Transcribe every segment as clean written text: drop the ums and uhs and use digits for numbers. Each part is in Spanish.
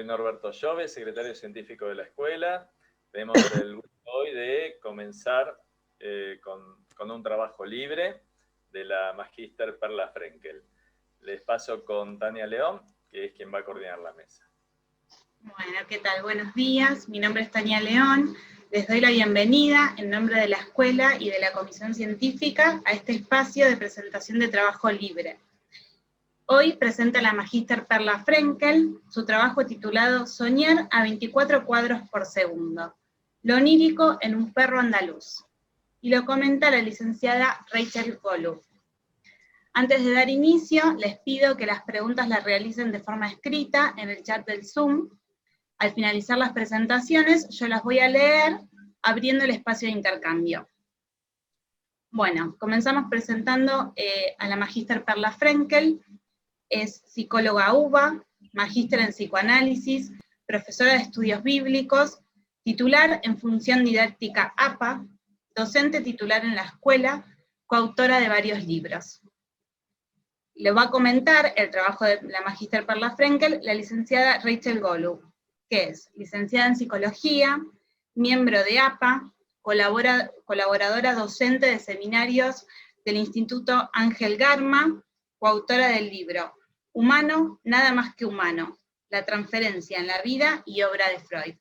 Norberto Llove, secretario científico de la escuela. Tenemos el gusto hoy de comenzar con un trabajo libre de la Magíster Perla Frenkel. Les paso con Tania León, que es quien va a coordinar la mesa. Bueno, ¿qué tal? Buenos días, mi nombre es Tania León. Les doy la bienvenida en nombre de la escuela y de la comisión científica a este espacio de presentación de trabajo libre. Hoy presenta la Magíster Perla Frenkel su trabajo titulado Soñar a 24 cuadros por segundo, lo onírico en un perro andaluz, y lo comenta la licenciada Rachel Golub. Antes de dar inicio, les pido que las preguntas las realicen de forma escrita en el chat del Zoom. Al finalizar las presentaciones, yo las voy a leer abriendo el espacio de intercambio. Bueno, comenzamos presentando a la Magíster Perla Frenkel. Es psicóloga UBA, magíster en psicoanálisis, profesora de estudios bíblicos, titular en función didáctica APA, docente titular en la escuela, coautora de varios libros. Le va a comentar el trabajo de la Magíster Perla Frenkel la licenciada Rachel Golub, que es licenciada en psicología, miembro de APA, colaboradora docente de seminarios del Instituto Ángel Garma, coautora del libro Humano, nada más que humano, la transferencia en la vida y obra de Freud.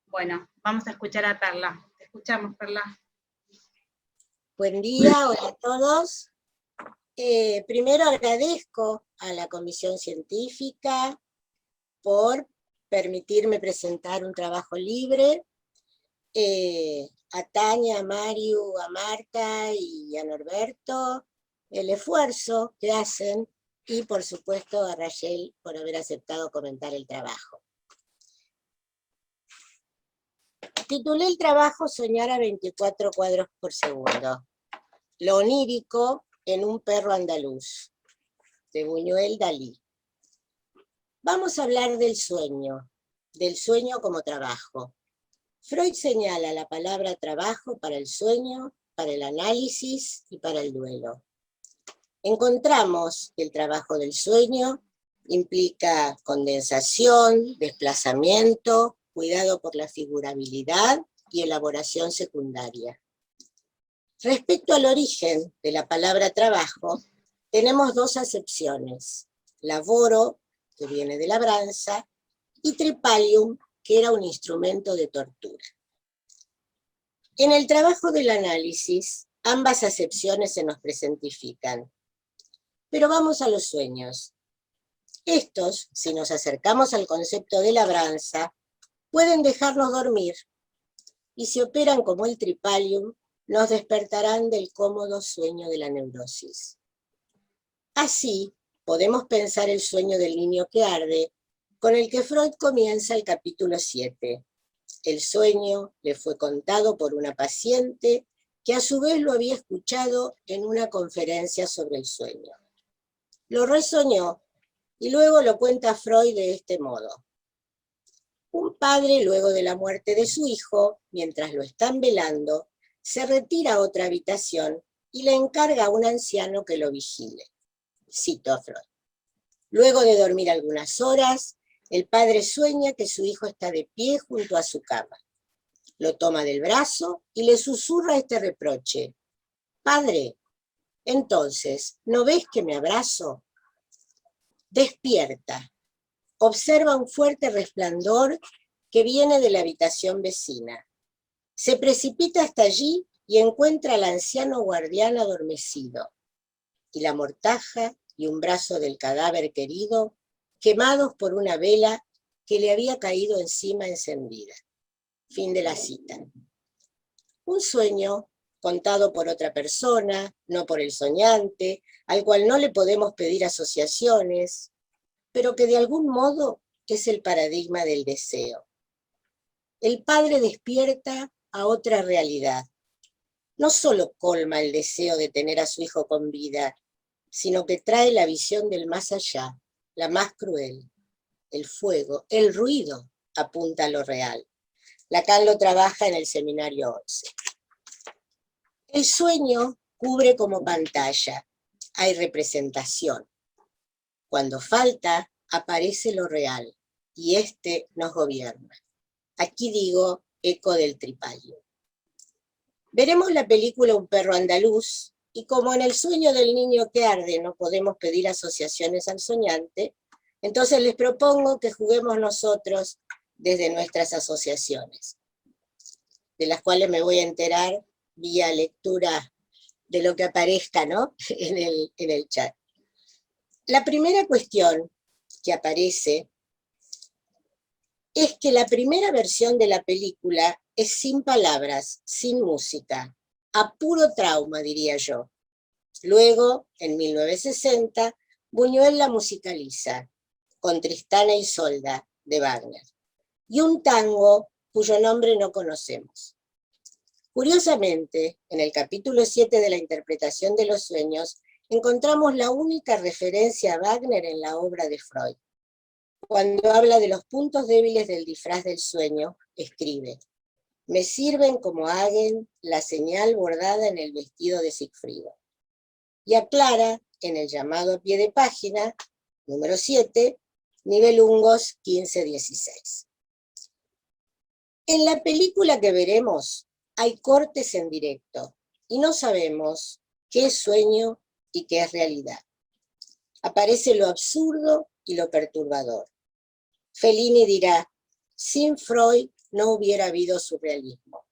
Bueno, vamos a escuchar a Perla. Te escuchamos, Perla. Buen día, hola a todos. Primero agradezco a la comisión científica por permitirme presentar un trabajo libre, a Tania, a Mario, a Marta y a Norberto, el esfuerzo que hacen, y por supuesto a Rachel por haber aceptado comentar el trabajo. Titulé el trabajo Soñar a 24 cuadros por segundo, lo onírico en un perro andaluz, de Buñuel Dalí. Vamos a hablar del sueño como trabajo. Freud señala la palabra trabajo para el sueño, para el análisis y para el duelo. Encontramos que el trabajo del sueño implica condensación, desplazamiento, cuidado por la figurabilidad y elaboración secundaria. Respecto al origen de la palabra trabajo, tenemos dos acepciones: laboro, que viene de labranza, y tripalium, que era un instrumento de tortura. En el trabajo del análisis, ambas acepciones se nos presentifican. Pero vamos a los sueños. Estos, si nos acercamos al concepto de labranza, pueden dejarnos dormir, y si operan como el tripalium, nos despertarán del cómodo sueño de la neurosis. Así, podemos pensar el sueño del niño que arde, con el que Freud comienza el capítulo 7. El sueño le fue contado por una paciente que a su vez lo había escuchado en una conferencia sobre el sueño. Lo resoñó y luego lo cuenta Freud de este modo. Un padre, luego de la muerte de su hijo, mientras lo están velando, se retira a otra habitación y le encarga a un anciano que lo vigile. Cito a Freud. Luego de dormir algunas horas, el padre sueña que su hijo está de pie junto a su cama. Lo toma del brazo y le susurra este reproche: «Padre, entonces, ¿no ves que me abrazo?». Despierta. Observa un fuerte resplandor que viene de la habitación vecina. Se precipita hasta allí y encuentra al anciano guardián adormecido, y la mortaja y un brazo del cadáver querido quemados por una vela que le había caído encima encendida. Fin de la cita. Un sueño contado por otra persona, no por el soñante, al cual no le podemos pedir asociaciones, pero que de algún modo es el paradigma del deseo. El padre despierta a otra realidad. No solo colma el deseo de tener a su hijo con vida, sino que trae la visión del más allá, la más cruel. El fuego, el ruido apunta a lo real. Lacan lo trabaja en el seminario 11. El sueño cubre como pantalla. Hay representación. Cuando falta, aparece lo real. y este nos gobierna. Aquí digo eco del tripallo. Veremos la película Un perro andaluz, y como en el sueño del niño que arde no podemos pedir asociaciones al soñante, entonces les propongo que juguemos nosotros desde nuestras asociaciones, de las cuales me voy a enterar vía lectura de lo que aparezca, ¿no? en el chat. La primera cuestión que aparece es que la primera versión de la película es sin palabras, sin música, a puro trauma, diría yo. Luego, en 1960, Buñuel la musicaliza, con Tristana e Isolda, de Wagner, y un tango cuyo nombre no conocemos. Curiosamente, en el capítulo 7 de la interpretación de los sueños, encontramos la única referencia a Wagner en la obra de Freud. Cuando habla de los puntos débiles del disfraz del sueño, escribe: me sirven como Hagen la señal bordada en el vestido de Sigfrido. Y aclara en el llamado a pie de página, número 7, Nibelungos 15-16. En la película que veremos hay cortes en directo y no sabemos qué es sueño y qué es realidad. Aparece lo absurdo y lo perturbador. Fellini dirá: sin Freud no hubiera habido surrealismo.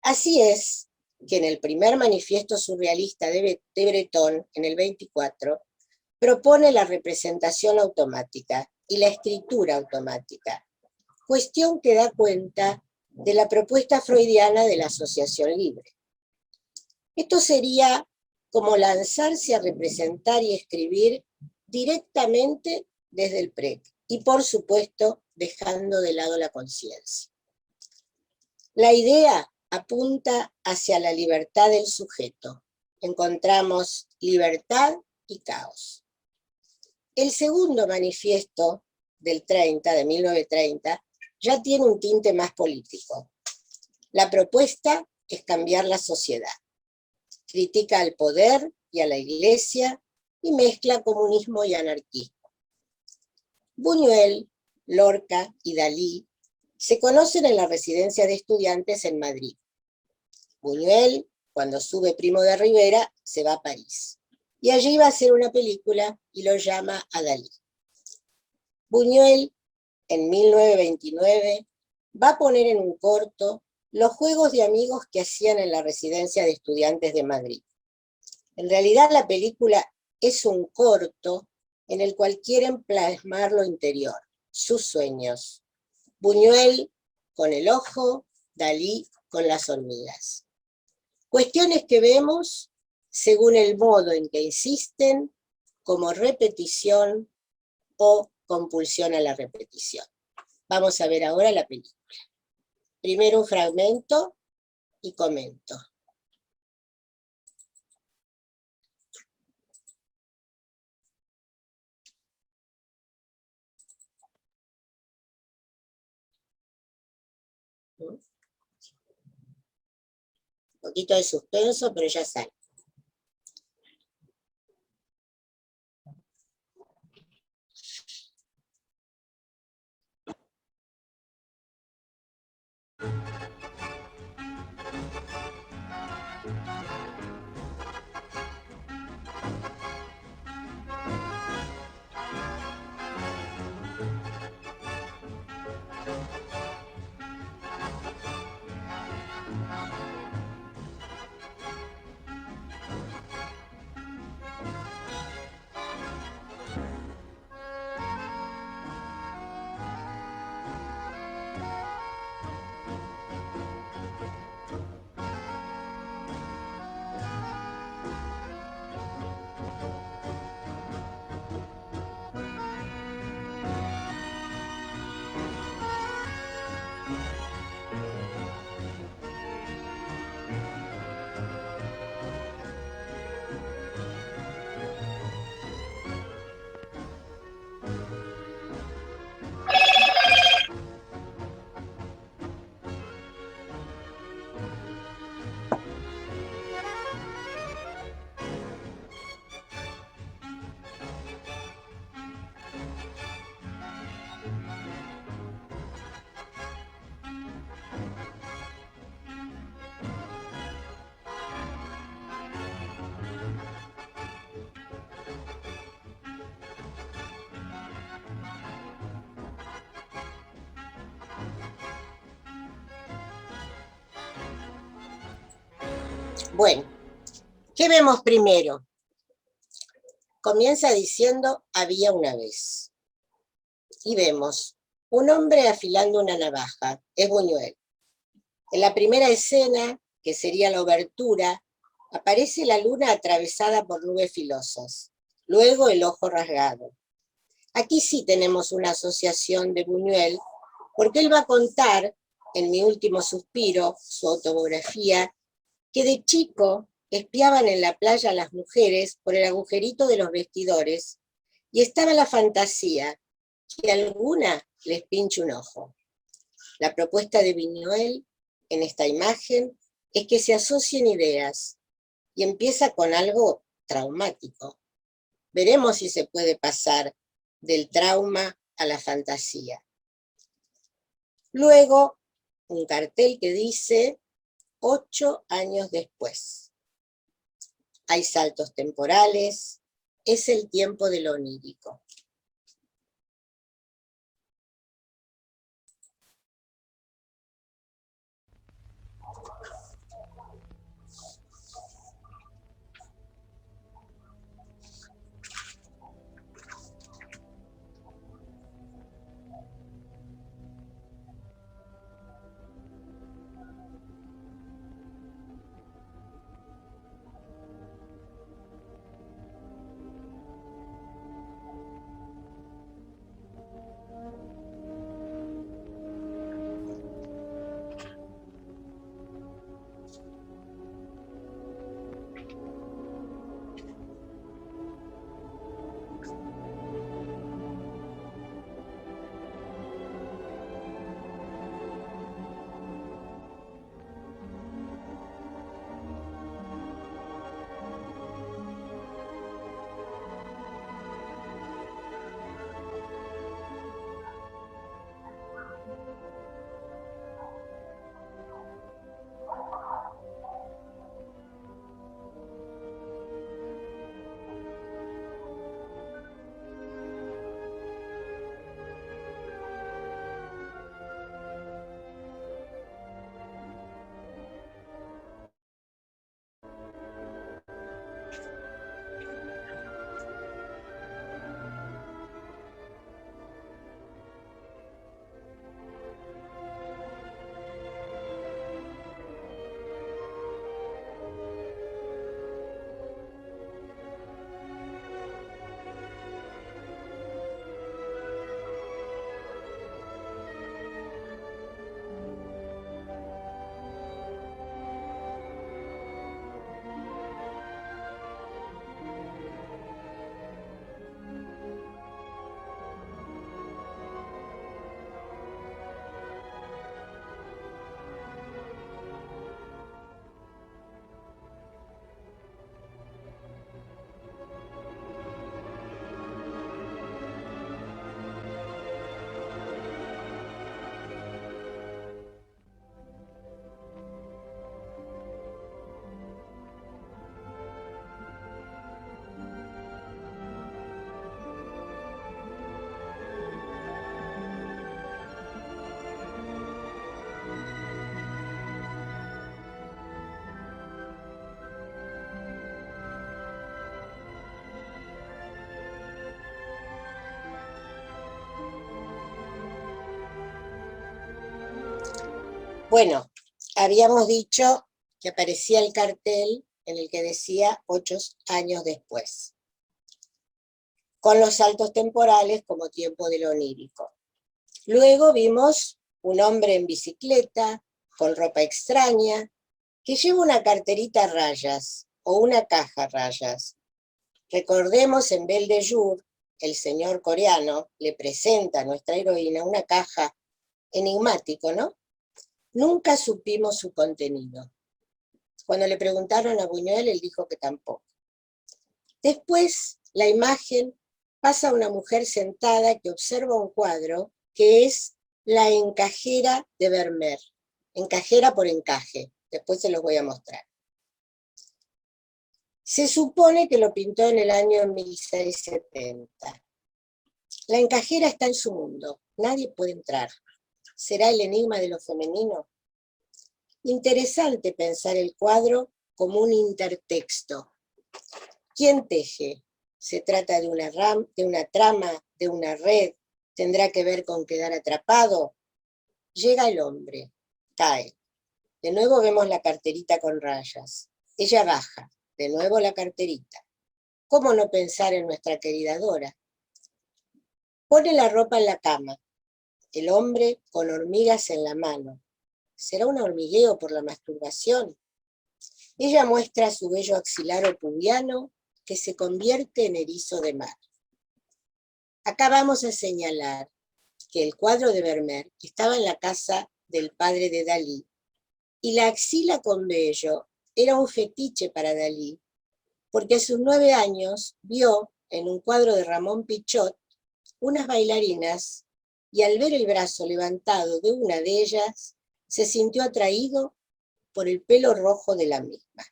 Así es que en el primer manifiesto surrealista de Breton, en el 24, propone la representación automática y la escritura automática, cuestión que da cuenta de la propuesta freudiana de la asociación libre. Esto sería como lanzarse a representar y escribir directamente desde el PREC, y por supuesto dejando de lado la conciencia. La idea apunta hacia la libertad del sujeto. Encontramos libertad y caos. El segundo manifiesto del 30, de 1930, ya tiene un tinte más político. La propuesta es cambiar la sociedad. Critica al poder y a la iglesia y mezcla comunismo y anarquismo. Buñuel, Lorca y Dalí se conocen en la residencia de estudiantes en Madrid. Buñuel, cuando sube Primo de Rivera, se va a París. Y allí va a hacer una película y lo llama a Dalí. Buñuel, en 1929, va a poner en un corto los juegos de amigos que hacían en la residencia de estudiantes de Madrid. En realidad la película es un corto en el cual quieren plasmar lo interior, sus sueños. Buñuel con el ojo, Dalí con las hormigas. Cuestiones que vemos según el modo en que insisten, como repetición o compulsión a la repetición. Vamos a ver ahora la película. Primero un fragmento y comento. Un poquito de suspenso, pero ya sale. Bueno, ¿qué vemos primero? Comienza diciendo, había una vez. Y vemos un hombre afilando una navaja, es Buñuel. En la primera escena, que sería la obertura, aparece la luna atravesada por nubes filosas, luego el ojo rasgado. Aquí sí tenemos una asociación de Buñuel, porque él va a contar, en Mi último suspiro, su autobiografía, que de chico espiaban en la playa a las mujeres por el agujerito de los vestidores y estaba la fantasía que alguna les pinche un ojo. La propuesta de Buñuel en esta imagen es que se asocien ideas y empieza con algo traumático. Veremos si se puede pasar del trauma a la fantasía. Luego, un cartel que dice 8 años después. Hay saltos temporales, es el tiempo de lo onírico. Bueno, habíamos dicho que aparecía el cartel en el que decía 8 años después, con los saltos temporales como tiempo de lo onírico. Luego vimos un hombre en bicicleta, con ropa extraña, que lleva una carterita a rayas o una caja a rayas. Recordemos, en Belle de Jour, el señor coreano le presenta a nuestra heroína una caja enigmático, ¿no? Nunca supimos su contenido. Cuando le preguntaron a Buñuel, él dijo que tampoco. Después, la imagen pasa a una mujer sentada que observa un cuadro que es la encajera de Vermeer. Encajera por encaje. Después se los voy a mostrar. Se supone que lo pintó en el año 1670. La encajera está en su mundo. Nadie puede entrar. ¿Será el enigma de lo femenino? Interesante pensar el cuadro como un intertexto. ¿Quién teje? ¿Se trata de una trama, de una red? ¿Tendrá que ver con quedar atrapado? Llega el hombre, cae. De nuevo vemos la carterita con rayas. Ella baja, de nuevo la carterita. ¿Cómo no pensar en nuestra querida Dora? Pone la ropa en la cama. El hombre con hormigas en la mano. ¿Será un hormigueo por la masturbación? Ella muestra su vello axilar o pubiano que se convierte en erizo de mar. Acá vamos a señalar que el cuadro de Vermeer estaba en la casa del padre de Dalí y la axila con vello era un fetiche para Dalí, porque a sus 9 años vio en un cuadro de Ramón Pichot unas bailarinas y al ver el brazo levantado de una de ellas, se sintió atraído por el pelo rojo de la misma.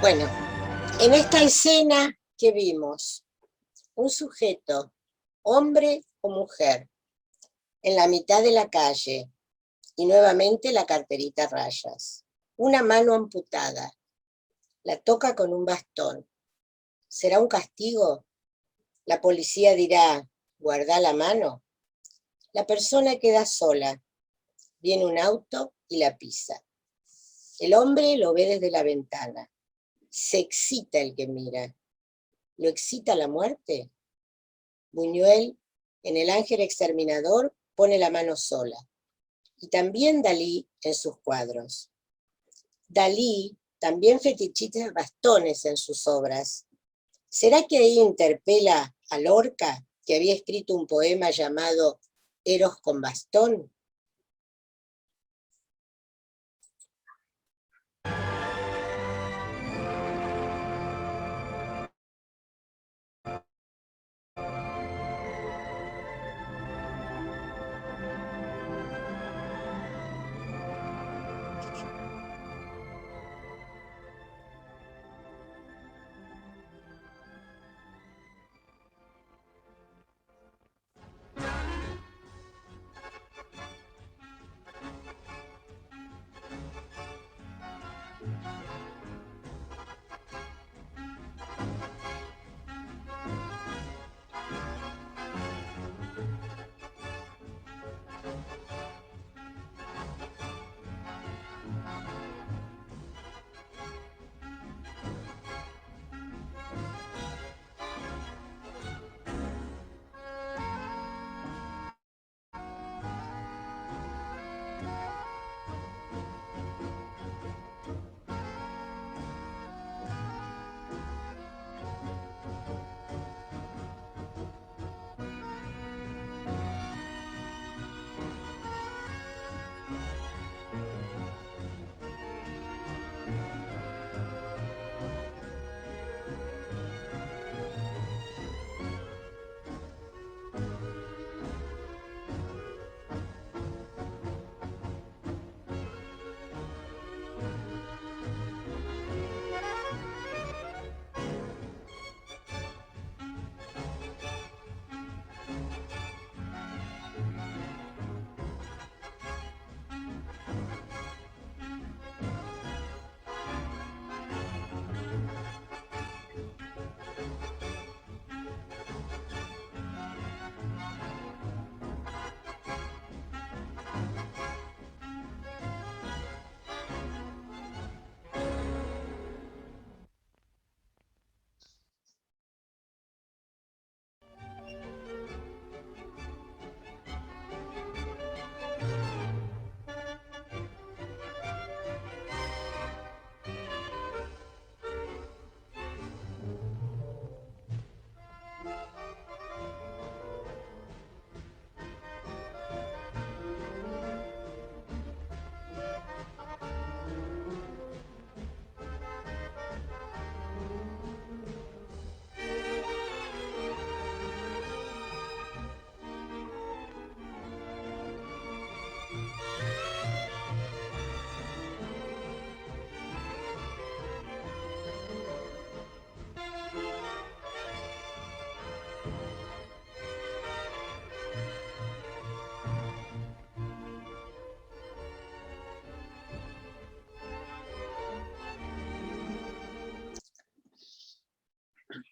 Bueno, en esta escena que vimos, un sujeto, hombre o mujer, en la mitad de la calle, y nuevamente la carterita a rayas. Una mano amputada, la toca con un bastón. ¿Será un castigo? La policía dirá, guarda la mano. La persona queda sola, viene un auto y la pisa. El hombre lo ve desde la ventana. Se excita el que mira. ¿Lo excita la muerte? Buñuel, en El ángel exterminador, pone la mano sola. Y también Dalí en sus cuadros. Dalí también fetichiza bastones en sus obras. ¿Será que ahí interpela a Lorca, que había escrito un poema llamado Eros con bastón?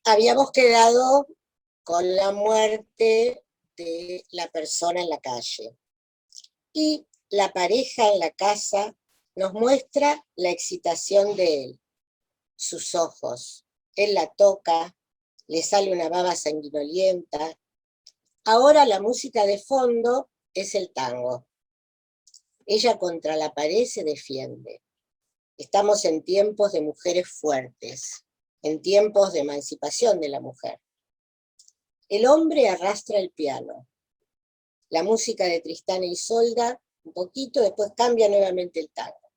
Habíamos quedado con la muerte de la persona en la calle. Y la pareja en la casa nos muestra la excitación de él, sus ojos. Él la toca, le sale una baba sanguinolienta. Ahora la música de fondo es el tango. Ella contra la pared se defiende. Estamos en tiempos de mujeres fuertes, en tiempos de emancipación de la mujer. El hombre arrastra el piano. La música de Tristán e Isolda, un poquito, después cambia nuevamente el tango.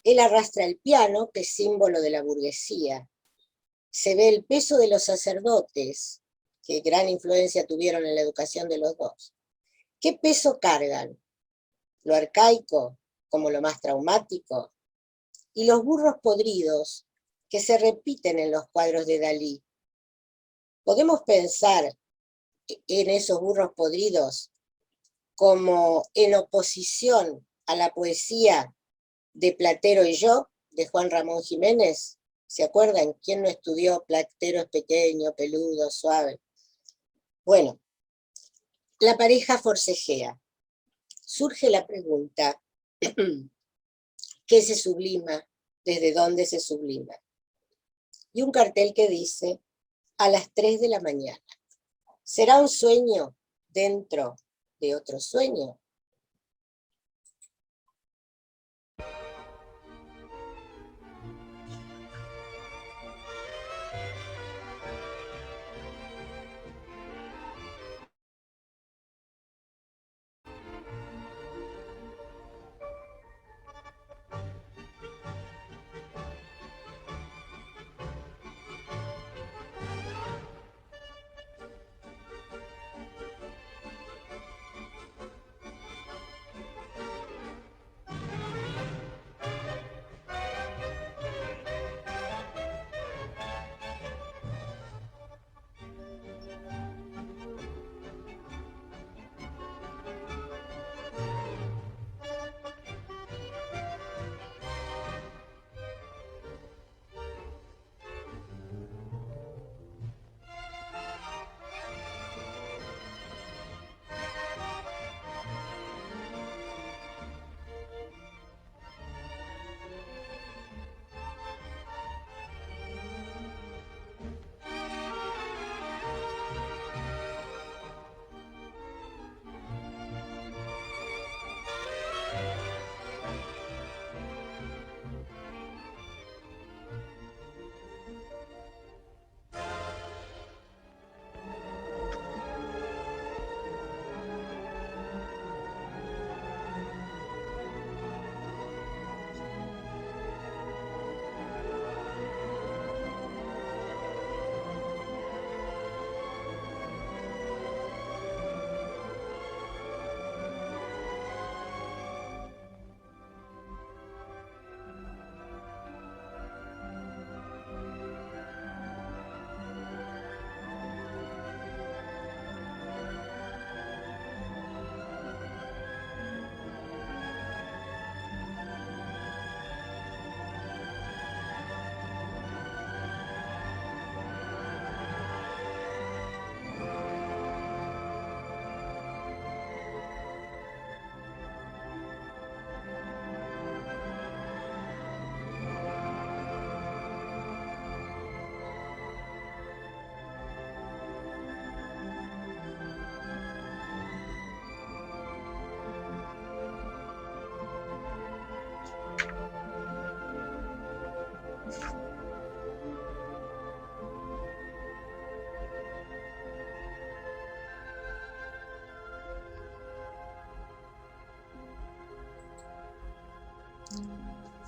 Él arrastra el piano, que es símbolo de la burguesía. Se ve el peso de los sacerdotes, que gran influencia tuvieron en la educación de los dos. ¿Qué peso cargan? Lo arcaico, como lo más traumático, y los burros podridos, que se repiten en los cuadros de Dalí. Podemos pensar en esos burros podridos como en oposición a la poesía de Platero y yo, de Juan Ramón Jiménez. ¿Se acuerdan? ¿Quién no estudió Platero es pequeño, peludo, suave? Bueno, la pareja forcejea. Surge la pregunta, ¿qué se sublima? ¿Desde dónde se sublima? Y un cartel que dice, a las 3 de la mañana. ¿Será un sueño dentro de otro sueño?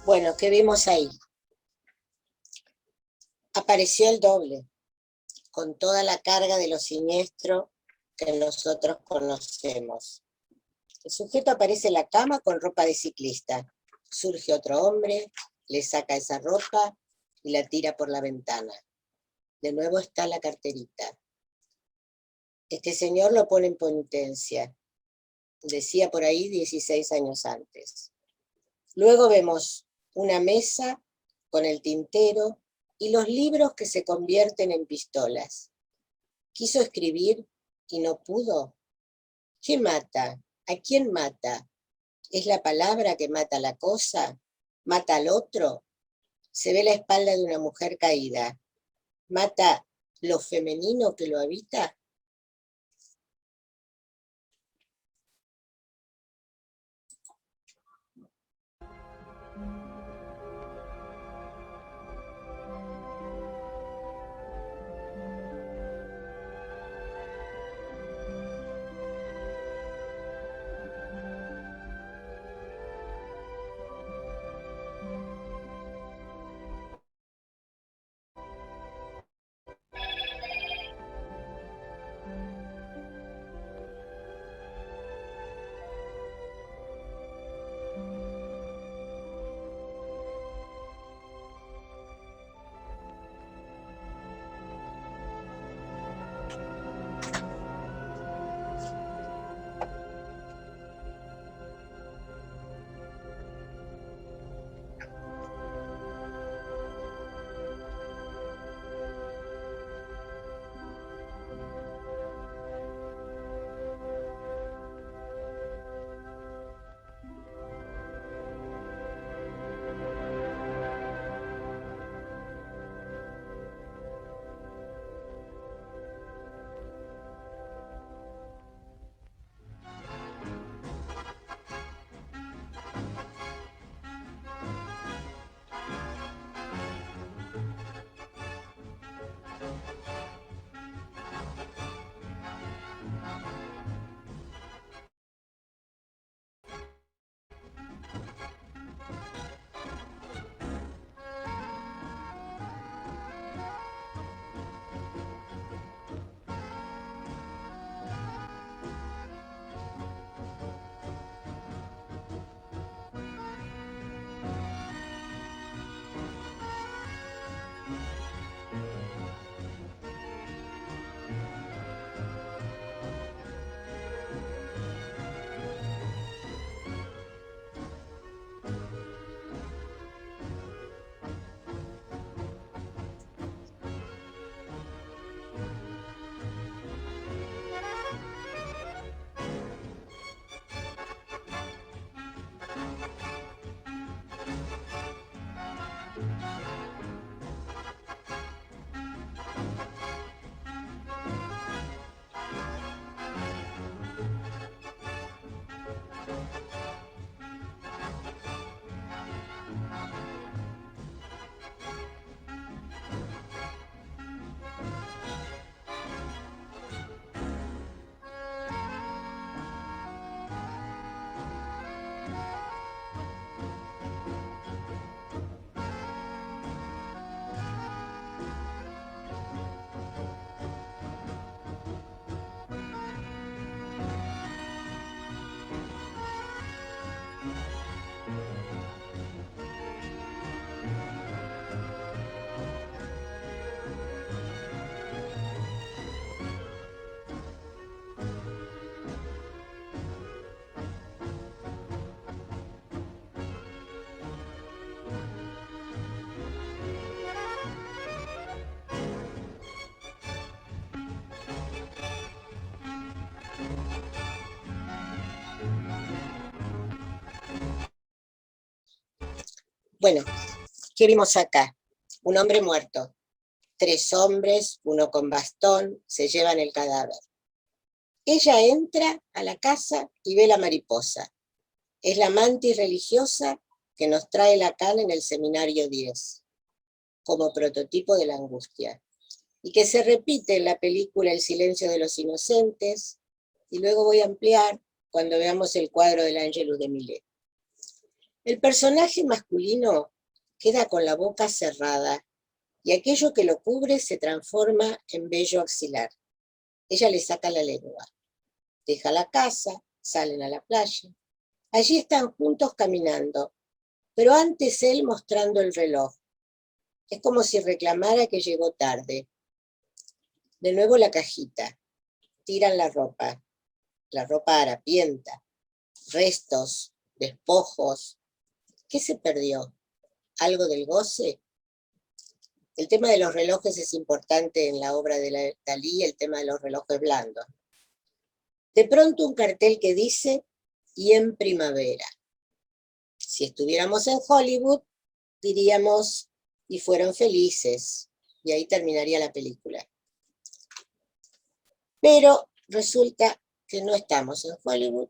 Bueno, ¿qué vimos ahí? Apareció el doble, con toda la carga de lo siniestro que nosotros conocemos. El sujeto aparece en la cama con ropa de ciclista. Surge otro hombre, le saca esa ropa y la tira por la ventana. De nuevo está la carterita. Este señor lo pone en penitencia. Decía por ahí 16 años antes. Luego vemos una mesa con el tintero y los libros que se convierten en pistolas. Quiso escribir y no pudo. ¿Qué mata? ¿A quién mata? ¿Es la palabra que mata la cosa? ¿Mata al otro? Se ve la espalda de una mujer caída. ¿Mata lo femenino que lo habita? Bueno, ¿qué vimos acá? Un hombre muerto. 3 hombres, uno con bastón, se llevan el cadáver. Ella entra a la casa y ve la mariposa. Es la mantis religiosa que nos trae Lacan en el seminario 10, como prototipo de la angustia, y que se repite en la película El silencio de los inocentes, y luego voy a ampliar cuando veamos el cuadro del Ángelus de Millet. El personaje masculino queda con la boca cerrada y aquello que lo cubre se transforma en vello axilar. Ella le saca la lengua. Deja la casa, salen a la playa. Allí están juntos caminando, pero antes él mostrando el reloj. Es como si reclamara que llegó tarde. De nuevo la cajita. Tiran la ropa harapienta, restos, despojos. ¿Qué se perdió? ¿Algo del goce? El tema de los relojes es importante en la obra de Dalí, el tema de los relojes blandos. De pronto un cartel que dice, y en primavera. Si estuviéramos en Hollywood, diríamos, y fueron felices, y ahí terminaría la película. Pero resulta que no estamos en Hollywood.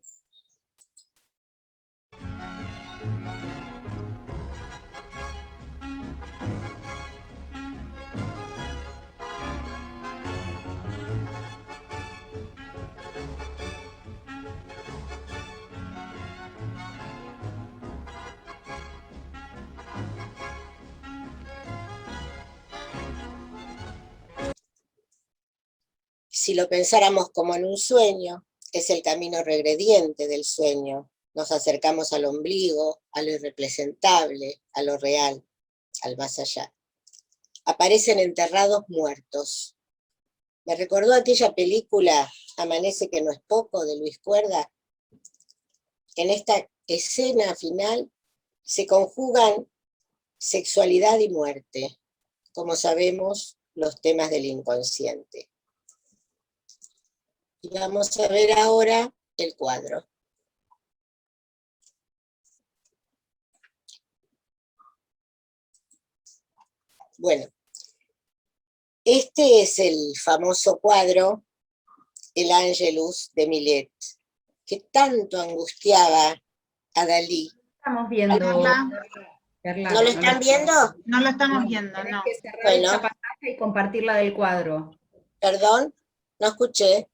Si lo pensáramos como en un sueño, es el camino regrediente del sueño. Nos acercamos al ombligo, a lo irrepresentable, a lo real, al más allá. Aparecen enterrados muertos. Me recordó aquella película Amanece que no es poco, de Luis Cuerda. En esta escena final se conjugan sexualidad y muerte, como sabemos, los temas del inconsciente. Y vamos a ver ahora el cuadro. Bueno, este es el famoso cuadro, el Angelus de Millet, que tanto angustiaba a Dalí. Estamos viendo. Carla, ¿No lo están viendo? no lo estamos viendo, Tenés no. que cerrar Bueno. esta pantalla y compartirla del cuadro. Perdón, no escuché.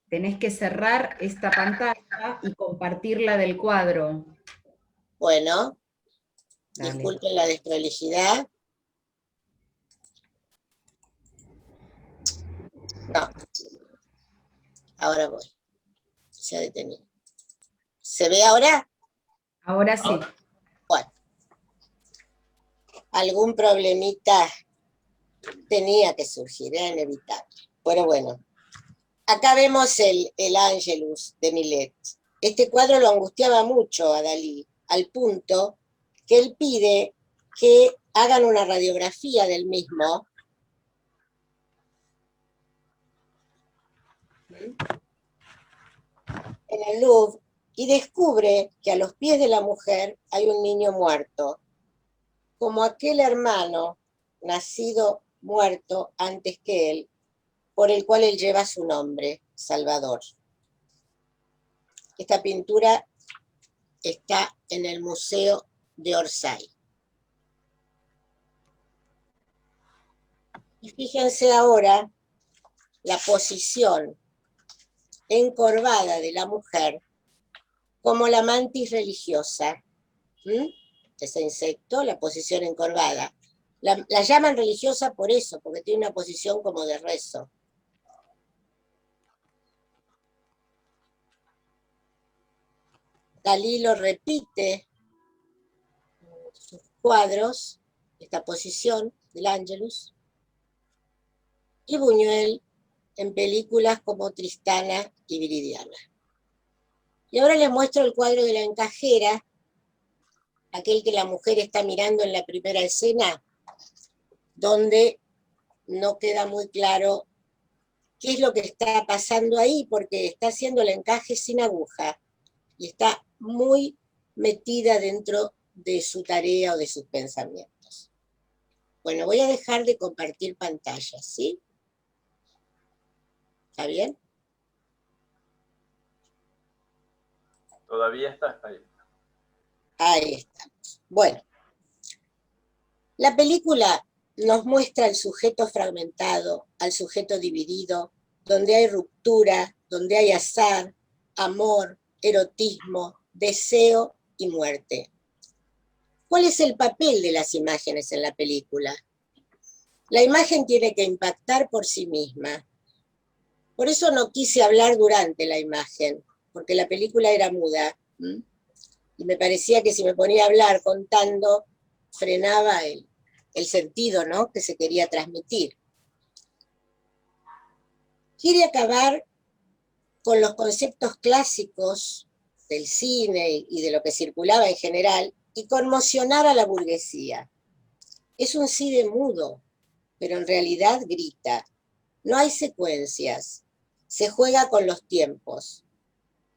Tenés que cerrar esta pantalla y compartirla del cuadro. Bueno, Dale. disculpen la desprolijidad. No. Ahora voy. Se ha detenido. ¿Se ve ahora? Ahora sí. Bueno. Algún problemita tenía que surgir, era inevitable. Pero bueno. Acá vemos el Angelus de Millet. Este cuadro lo angustiaba mucho a Dalí, al punto que él pide que hagan una radiografía del mismo. En el Louvre, y descubre que a los pies de la mujer hay un niño muerto, como aquel hermano nacido muerto antes que él, por el cual él lleva su nombre, Salvador. Esta pintura está en el Museo de Orsay. Y fíjense ahora la posición encorvada de la mujer como la mantis religiosa. Ese insecto, la posición encorvada. La llaman religiosa por eso, porque tiene una posición como de rezo. Dalí lo repite en sus cuadros, esta posición del Angelus, y Buñuel en películas como Tristana y Viridiana. Y ahora les muestro el cuadro de la encajera, aquel que la mujer está mirando en la primera escena, donde no queda muy claro qué es lo que está pasando ahí, porque está haciendo el encaje sin aguja, y está muy metida dentro de su tarea o de sus pensamientos. Bueno, voy a dejar de compartir pantalla, ¿sí? ¿Está bien? Todavía está ahí. Ahí estamos. Bueno, la película nos muestra al sujeto fragmentado, al sujeto dividido, donde hay ruptura, donde hay azar, amor, erotismo, deseo y muerte. ¿Cuál es el papel de las imágenes en la película? La imagen tiene que impactar por sí misma. Por eso no quise hablar durante la imagen, porque la película era muda. Y me parecía que si me ponía a hablar contando, frenaba el sentido, ¿no?, que se quería transmitir. Quiere acabar con los conceptos clásicos del cine y de lo que circulaba en general y conmocionar a la burguesía. Es un cine mudo, pero en realidad grita. No hay secuencias, se juega con los tiempos.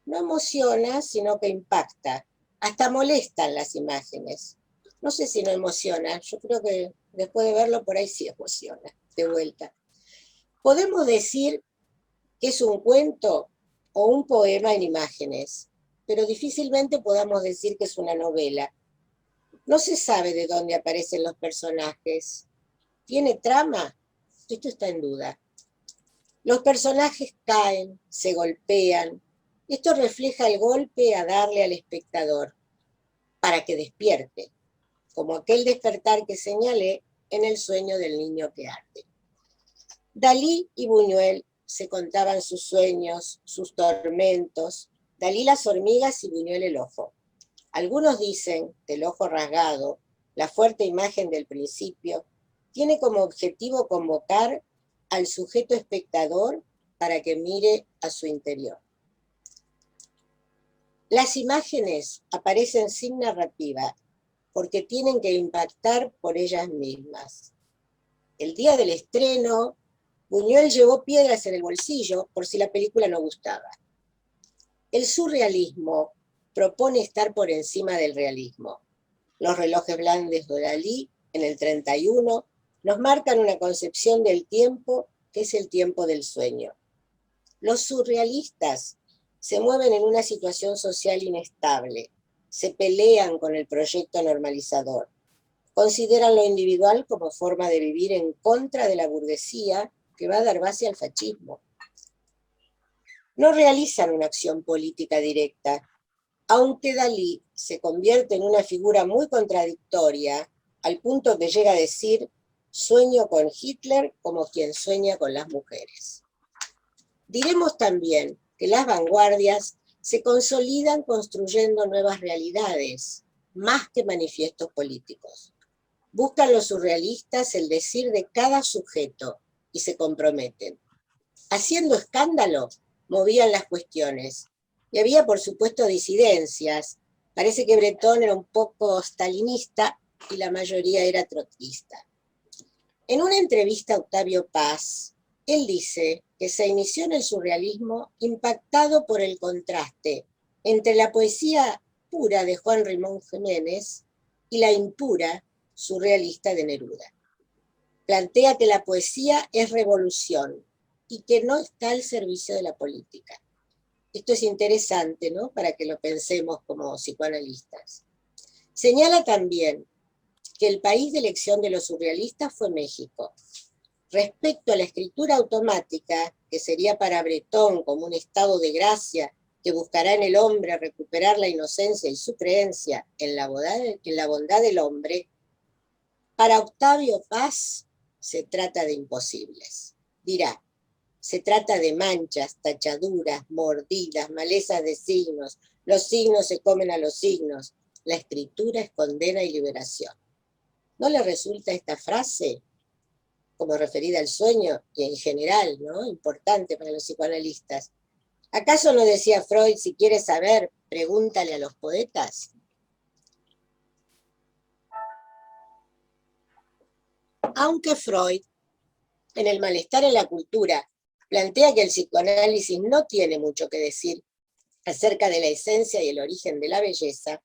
No emociona, sino que impacta. Hasta molestan las imágenes. No sé si no emociona, yo creo que después de verlo por ahí sí emociona, de vuelta. Podemos decir que es un cuento o un poema en imágenes, pero difícilmente podamos decir que es una novela. No se sabe de dónde aparecen los personajes. ¿Tiene trama? Esto está en duda. Los personajes caen, se golpean. Esto refleja el golpe a darle al espectador para que despierte, como aquel despertar que señalé en El sueño del niño que arde. Dalí y Buñuel se contaban sus sueños, sus tormentos. Dalí las hormigas y Buñuel el ojo. Algunos dicen del ojo rasgado, la fuerte imagen del principio, tiene como objetivo convocar al sujeto espectador para que mire a su interior. Las imágenes aparecen sin narrativa porque tienen que impactar por ellas mismas. El día del estreno, Buñuel llevó piedras en el bolsillo por si la película no gustaba. El surrealismo propone estar por encima del realismo. Los relojes blandos de Dalí, en el 31, nos marcan una concepción del tiempo que es el tiempo del sueño. Los surrealistas se mueven en una situación social inestable, se pelean con el proyecto normalizador, consideran lo individual como forma de vivir en contra de la burguesía que va a dar base al fascismo. No realizan una acción política directa, aunque Dalí se convierte en una figura muy contradictoria, al punto que llega a decir: sueño con Hitler como quien sueña con las mujeres. Diremos también que las vanguardias se consolidan construyendo nuevas realidades, más que manifiestos políticos. Buscan los surrealistas el decir de cada sujeto y se comprometen. Haciendo escándalo, movían las cuestiones. Y había, por supuesto, disidencias. Parece que Breton era un poco stalinista y la mayoría era trotskista. En una entrevista a Octavio Paz, él dice que se inició en el surrealismo impactado por el contraste entre la poesía pura de Juan Ramón Jiménez y la impura surrealista de Neruda. Plantea que la poesía es revolución y que no está al servicio de la política. Esto es interesante, ¿no?, para que lo pensemos como psicoanalistas. Señala también que el país de elección de los surrealistas fue México. Respecto a la escritura automática, que sería para Breton como un estado de gracia que buscará en el hombre recuperar la inocencia y su creencia en la bondad del hombre, para Octavio Paz se trata de imposibles. Dirá: se trata de manchas, tachaduras, mordidas, malezas de signos. Los signos se comen a los signos. La escritura es condena y liberación. ¿No le resulta esta frase, como referida al sueño y en general, ¿no?, importante para los psicoanalistas? ¿Acaso no decía Freud: si quieres saber, pregúntale a los poetas? Aunque Freud, en El malestar en la cultura, plantea que el psicoanálisis no tiene mucho que decir acerca de la esencia y el origen de la belleza,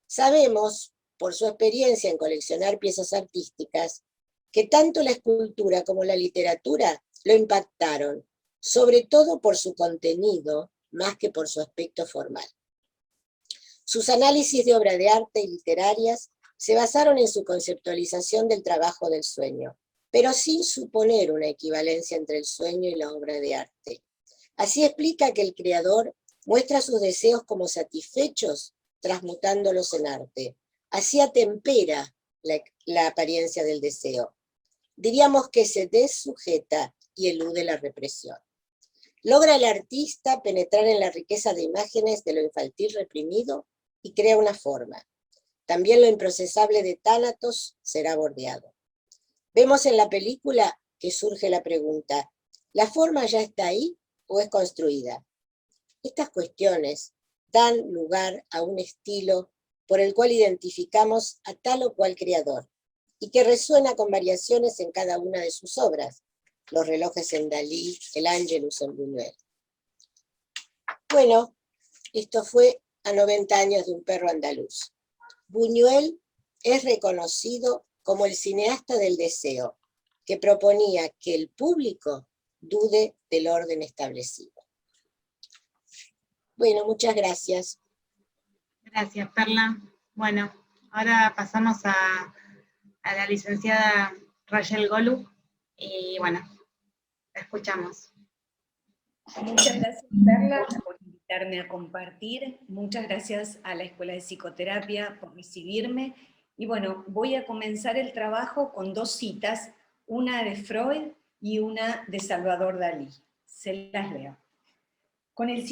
sabemos, por su experiencia en coleccionar piezas artísticas, que tanto la escultura como la literatura lo impactaron, sobre todo por su contenido, más que por su aspecto formal. Sus análisis de obras de arte y literarias se basaron en su conceptualización del trabajo del sueño, pero sin suponer una equivalencia entre el sueño y la obra de arte. Así explica que el creador muestra sus deseos como satisfechos, transmutándolos en arte. Así atempera la apariencia del deseo. Diríamos que se dessujeta y elude la represión. Logra el artista penetrar en la riqueza de imágenes de lo infantil reprimido y crea una forma. También lo improcesable de Tánatos será bordeado. Vemos en la película que surge la pregunta: ¿la forma ya está ahí o es construida? Estas cuestiones dan lugar a un estilo por el cual identificamos a tal o cual creador. y que resuena con variaciones en cada una de sus obras, los relojes en Dalí, el Ángelus en Buñuel. Bueno, esto fue a 90 años de Un perro andaluz. Buñuel es reconocido como el cineasta del deseo, que proponía que el público dude del orden establecido. Bueno, muchas gracias. Gracias, Perla. Bueno, ahora pasamos a la licenciada Rachel Golub, y bueno, la escuchamos. Muchas gracias, Perla, por invitarme a compartir. Muchas gracias a la Escuela de Psicoterapia por recibirme. Y bueno, voy a comenzar el trabajo con dos citas, una de Freud y una de Salvador Dalí. Se las leo. Con el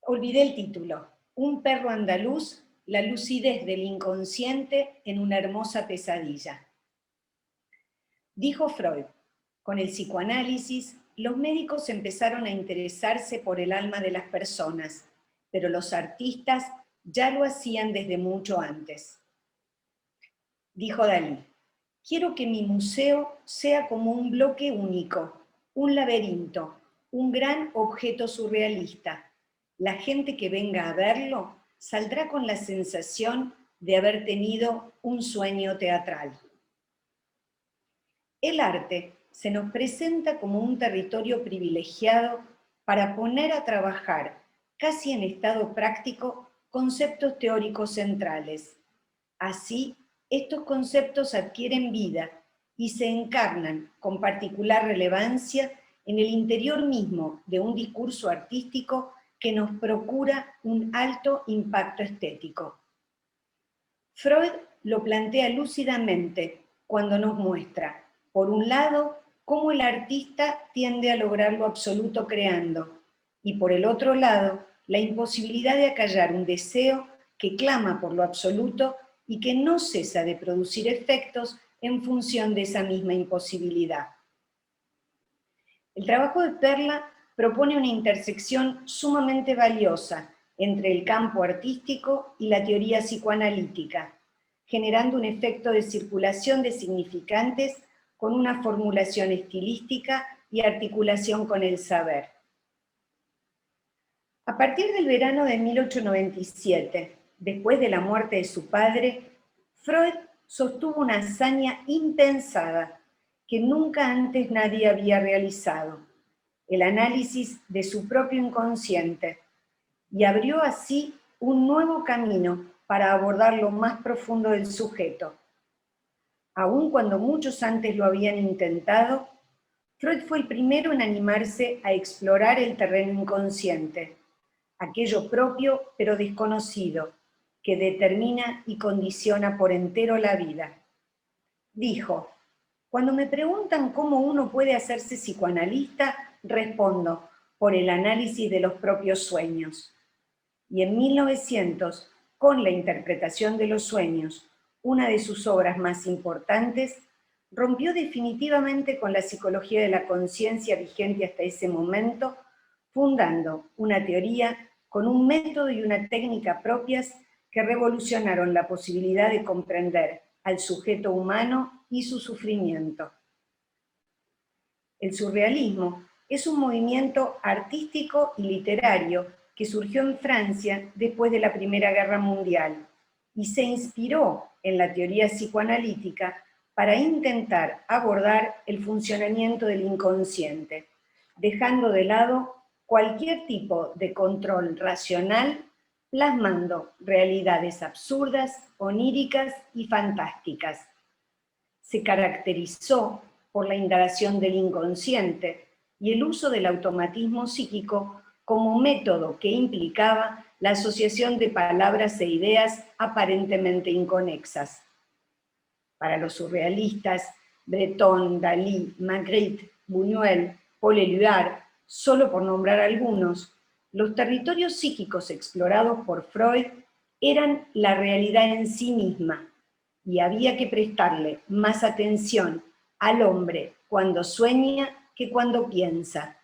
olvidé el título. Un perro andaluz, la lucidez del inconsciente en una hermosa pesadilla. Dijo Freud, con el psicoanálisis, los médicos empezaron a interesarse por el alma de las personas, pero los artistas ya lo hacían desde mucho antes. Dijo Dalí, quiero que mi museo sea como un bloque único, un laberinto, un gran objeto surrealista. La gente que venga a verlo saldrá con la sensación de haber tenido un sueño teatral. El arte se nos presenta como un territorio privilegiado para poner a trabajar, casi en estado práctico, conceptos teóricos centrales. Así, estos conceptos adquieren vida y se encarnan con particular relevancia en el interior mismo de un discurso artístico que nos procura un alto impacto estético. Freud lo plantea lúcidamente cuando nos muestra, por un lado, cómo el artista tiende a lograr lo absoluto creando, y por el otro lado, la imposibilidad de acallar un deseo que clama por lo absoluto y que no cesa de producir efectos en función de esa misma imposibilidad. El trabajo de Perla propone una intersección sumamente valiosa entre el campo artístico y la teoría psicoanalítica, generando un efecto de circulación de significantes con una formulación estilística y articulación con el saber. A partir del verano de 1897, después de la muerte de su padre, Freud sostuvo una hazaña impensada que nunca antes nadie había realizado, el análisis de su propio inconsciente, y abrió así un nuevo camino para abordar lo más profundo del sujeto. Aun cuando muchos antes lo habían intentado, Freud fue el primero en animarse a explorar el terreno inconsciente, aquello propio pero desconocido, que determina y condiciona por entero la vida. Dijo, cuando me preguntan cómo uno puede hacerse psicoanalista, respondo, por el análisis de los propios sueños. Y en 1900, con la interpretación de los sueños, una de sus obras más importantes, rompió definitivamente con la psicología de la conciencia vigente hasta ese momento, fundando una teoría con un método y una técnica propias que revolucionaron la posibilidad de comprender al sujeto humano y su sufrimiento. El surrealismo es un movimiento artístico y literario que surgió en Francia después de la Primera Guerra Mundial y se inspiró en la teoría psicoanalítica para intentar abordar el funcionamiento del inconsciente, dejando de lado cualquier tipo de control racional, plasmando realidades absurdas, oníricas y fantásticas. Se caracterizó por la indagación del inconsciente y el uso del automatismo psíquico como método que implicaba la asociación de palabras e ideas aparentemente inconexas. Para los surrealistas, Breton, Dalí, Magritte, Buñuel, Paul Éluard, solo por nombrar algunos, los territorios psíquicos explorados por Freud eran la realidad en sí misma, y había que prestarle más atención al hombre cuando sueña que cuando piensa.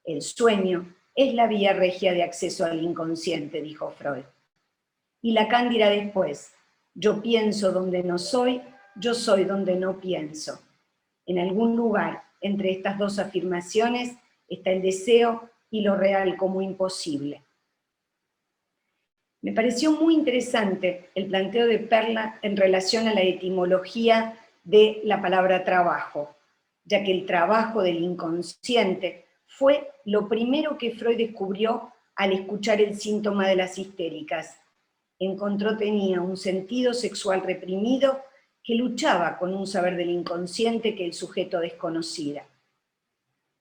El sueño es la vía regia de acceso al inconsciente, dijo Freud. Y Lacan dirá después, yo pienso donde no soy yo soy donde no pienso. En algún lugar entre estas dos afirmaciones está el deseo y lo real como imposible. Me pareció muy interesante el planteo de Perla en relación a la etimología de la palabra trabajo, ya que el trabajo del inconsciente fue lo primero que Freud descubrió al escuchar el síntoma de las histéricas. Encontró tenía un sentido sexual reprimido que luchaba con un saber del inconsciente que el sujeto desconocía.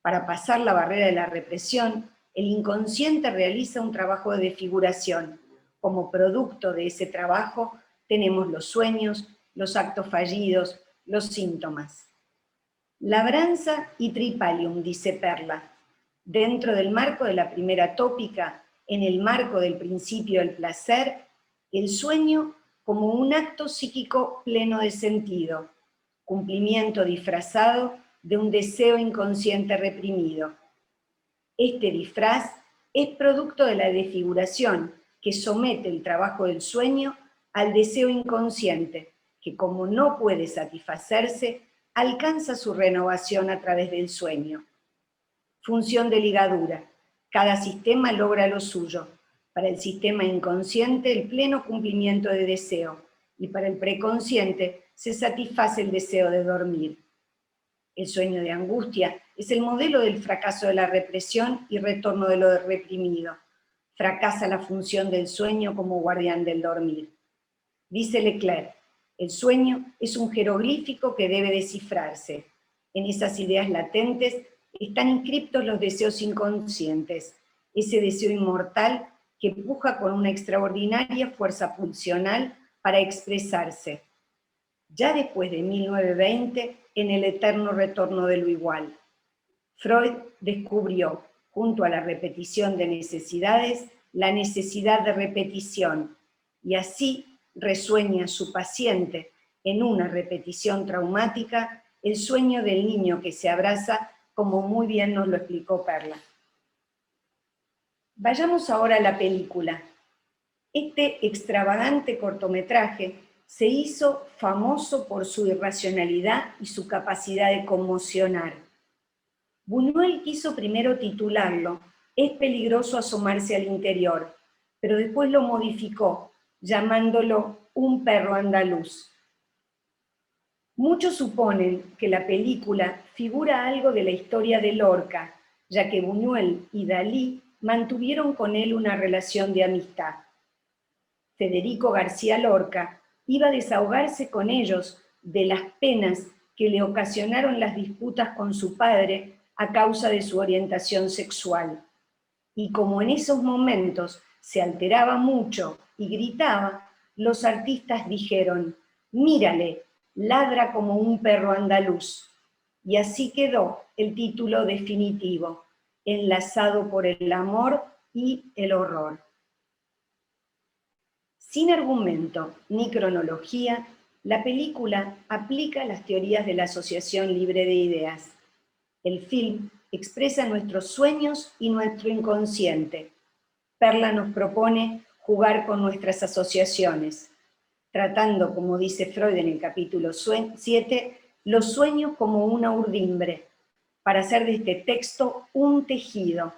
Para pasar la barrera de la represión, el inconsciente realiza un trabajo de desfiguración. Como producto de ese trabajo tenemos los sueños, los actos fallidos, los síntomas. Labranza y tripalium, dice Perla. Dentro del marco de la primera tópica, en el marco del principio del placer, el sueño como un acto psíquico pleno de sentido, cumplimiento disfrazado de un deseo inconsciente reprimido. Este disfraz es producto de la desfiguración que somete el trabajo del sueño al deseo inconsciente, que como no puede satisfacerse, alcanza su renovación a través del sueño. Función de ligadura. Cada sistema logra lo suyo. Para el sistema inconsciente, el pleno cumplimiento de deseo, y para el preconsciente se satisface el deseo de dormir. El sueño de angustia es el modelo del fracaso de la represión y retorno de lo reprimido. Fracasa la función del sueño como guardián del dormir. Dice Leclerc, el sueño es un jeroglífico que debe descifrarse. En esas ideas latentes están inscriptos los deseos inconscientes, ese deseo inmortal que puja con una extraordinaria fuerza pulsional para expresarse. Ya después de 1920, en el eterno retorno de lo igual, Freud descubrió, junto a la repetición de necesidades, la necesidad de repetición, y así resueña su paciente en una repetición traumática el sueño del niño que se abraza, como muy bien nos lo explicó Perla. Vayamos ahora a la película. Este extravagante cortometraje se hizo famoso por su irracionalidad y su capacidad de conmocionar. Buñuel quiso primero titularlo "Es peligroso asomarse al interior", pero después lo modificó, llamándolo "Un perro andaluz". Muchos suponen que la película figura algo de la historia de Lorca, ya que Buñuel y Dalí mantuvieron con él una relación de amistad. Federico García Lorca iba a desahogarse con ellos de las penas que le ocasionaron las disputas con su padre a causa de su orientación sexual. Y como en esos momentos se alteraba mucho y gritaba, los artistas dijeron: "Mírale, ladra como un perro andaluz". Y así quedó el título definitivo, enlazado por el amor y el horror. Sin argumento ni cronología, la película aplica las teorías de la asociación libre de ideas. El film expresa nuestros sueños y nuestro inconsciente. Perla nos propone jugar con nuestras asociaciones, tratando, como dice Freud en el capítulo 7, los sueños como una urdimbre, para hacer de este texto un tejido,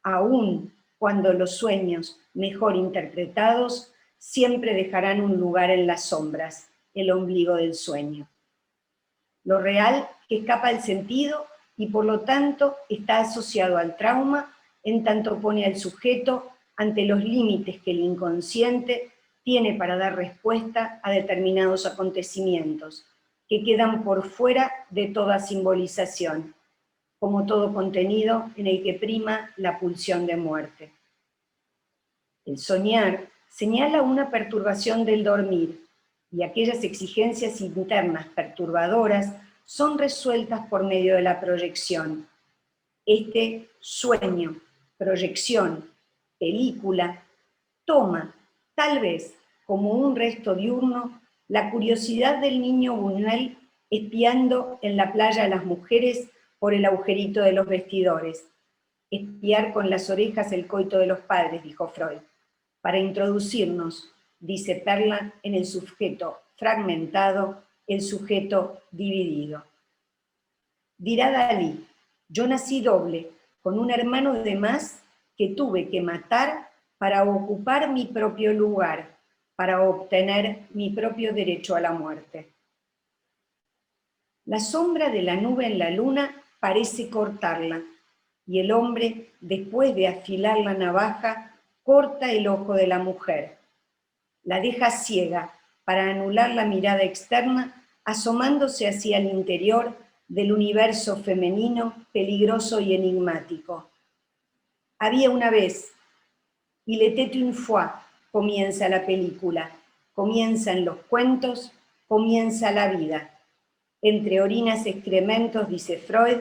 aun cuando los sueños, mejor interpretados, siempre dejarán un lugar en las sombras, el ombligo del sueño. Lo real que escapa al sentido y por lo tanto está asociado al trauma, en tanto pone al sujeto ante los límites que el inconsciente tiene para dar respuesta a determinados acontecimientos, que quedan por fuera de toda simbolización, como todo contenido en el que prima la pulsión de muerte. El soñar señala una perturbación del dormir, y aquellas exigencias internas perturbadoras son resueltas por medio de la proyección. Este sueño, proyección, película, toma, tal vez como un resto diurno, la curiosidad del niño Buñuel espiando en la playa a las mujeres por el agujerito de los vestidores. Espiar con las orejas el coito de los padres, dijo Freud, para introducirnos, dice Perla, en el sujeto fragmentado, el sujeto dividido. Dirá Dalí, yo nací doble, con un hermano de más que tuve que matar para ocupar mi propio lugar, para obtener mi propio derecho a la muerte. La sombra de la nube en la luna parece cortarla, y el hombre, después de afilar la navaja, corta el ojo de la mujer. La deja ciega para anular la mirada externa, asomándose hacia el interior del universo femenino peligroso y enigmático. Había una vez, Il était une fois, comienza la película, comienzan los cuentos, comienza la vida. Entre orinas y excrementos, dice Freud,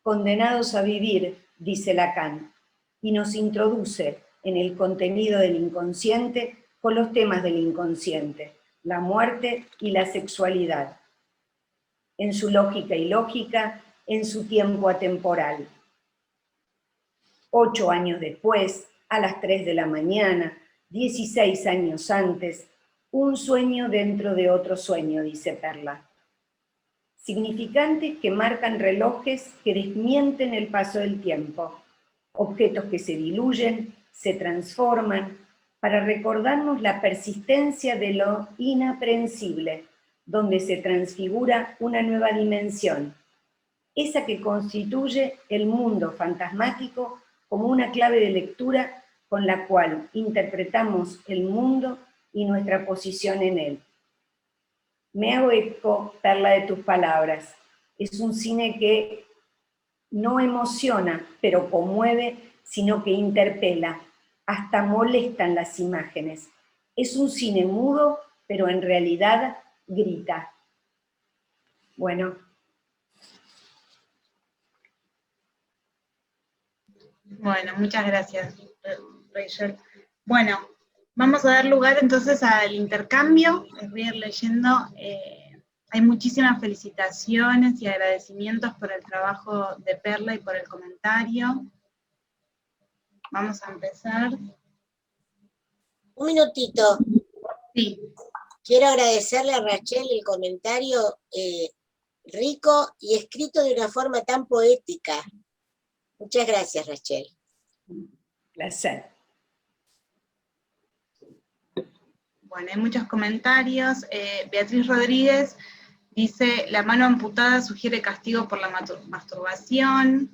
condenados a vivir, dice Lacan, y nos introduce en el contenido del inconsciente con los temas del inconsciente, la muerte y la sexualidad, en su lógica ilógica, en su tiempo atemporal. 8 años después, a las 3 de la mañana, 16 años antes, un sueño dentro de otro sueño, dice Perla. Significantes que marcan relojes que desmienten el paso del tiempo, objetos que se diluyen, se transforman, para recordarnos la persistencia de lo inaprehensible, donde se transfigura una nueva dimensión, esa que constituye el mundo fantasmático como una clave de lectura con la cual interpretamos el mundo y nuestra posición en él. Me hago eco, Perla, de tus palabras. Es un cine que no emociona, pero conmueve, sino que interpela, hasta molestan las imágenes. Es un cine mudo, pero en realidad grita. Bueno. Bueno, muchas gracias, Rachel. Bueno, vamos a dar lugar entonces al intercambio. Les voy a ir leyendo. Hay muchísimas felicitaciones y agradecimientos por el trabajo de Perla y por el comentario. Vamos a empezar. Un minutito. Sí. Quiero agradecerle a Rachel el comentario rico y escrito de una forma tan poética. Muchas gracias, Rachel. Placer. Bueno, hay muchos comentarios. Beatriz Rodríguez dice, la mano amputada sugiere castigo por la masturbación.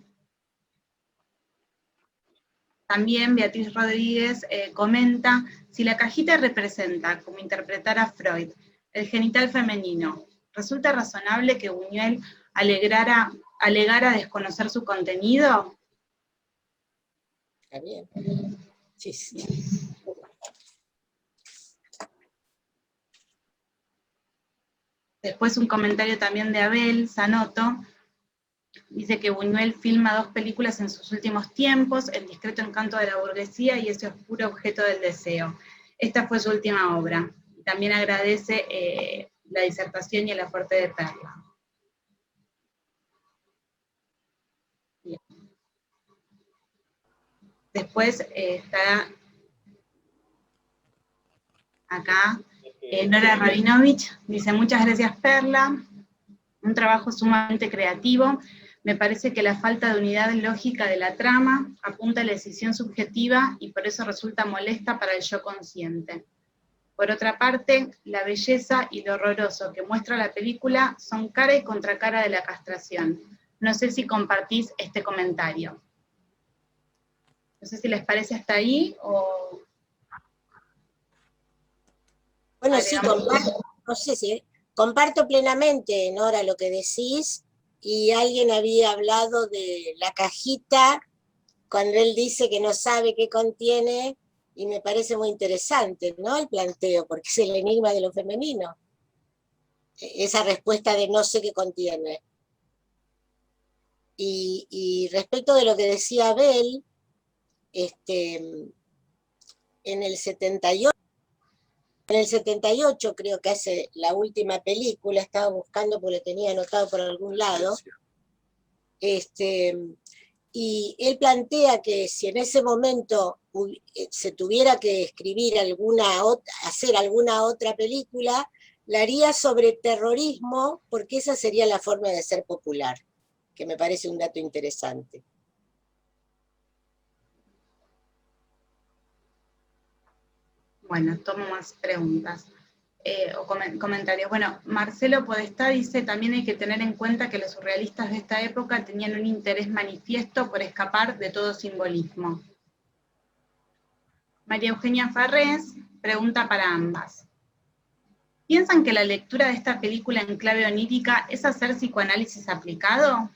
También Beatriz Rodríguez comenta, si la cajita representa, como interpretara Freud, el genital femenino, ¿resulta razonable que Buñuel alegara desconocer su contenido? Está bien. Sí, sí. Después un comentario también de Abel Zanotto, dice que Buñuel filma 2 películas en sus últimos tiempos, El discreto encanto de la burguesía y Ese oscuro objeto del deseo. Esta fue su última obra. También agradece la disertación y el aporte de Perla. Bien. Después está acá Nora Rabinovich, dice, muchas gracias Perla, un trabajo sumamente creativo. Me parece que la falta de unidad lógica de la trama apunta a la decisión subjetiva y por eso resulta molesta para el yo consciente. Por otra parte, la belleza y lo horroroso que muestra la película son cara y contracara de la castración. No sé si compartís este comentario. No sé si les parece hasta ahí o... Bueno, sí, no sé si comparto plenamente, Nora, lo que decís, y alguien había hablado de la cajita cuando él dice que no sabe qué contiene, y me parece muy interesante, ¿no? El planteo, porque es el enigma de lo femenino. Esa respuesta de no sé qué contiene. Y respecto de lo que decía Abel, en el 78, creo que hace la última película, estaba buscando porque lo tenía anotado por algún lado, y él plantea que si en ese momento se tuviera que escribir hacer alguna otra película, la haría sobre terrorismo, porque esa sería la forma de ser popular, que me parece un dato interesante. Bueno, tomo más preguntas o comentarios. Bueno, Marcelo Podestá dice, también hay que tener en cuenta que los surrealistas de esta época tenían un interés manifiesto por escapar de todo simbolismo. María Eugenia Farrés pregunta para ambas. ¿Piensan que la lectura de esta película en clave onírica es hacer psicoanálisis aplicado?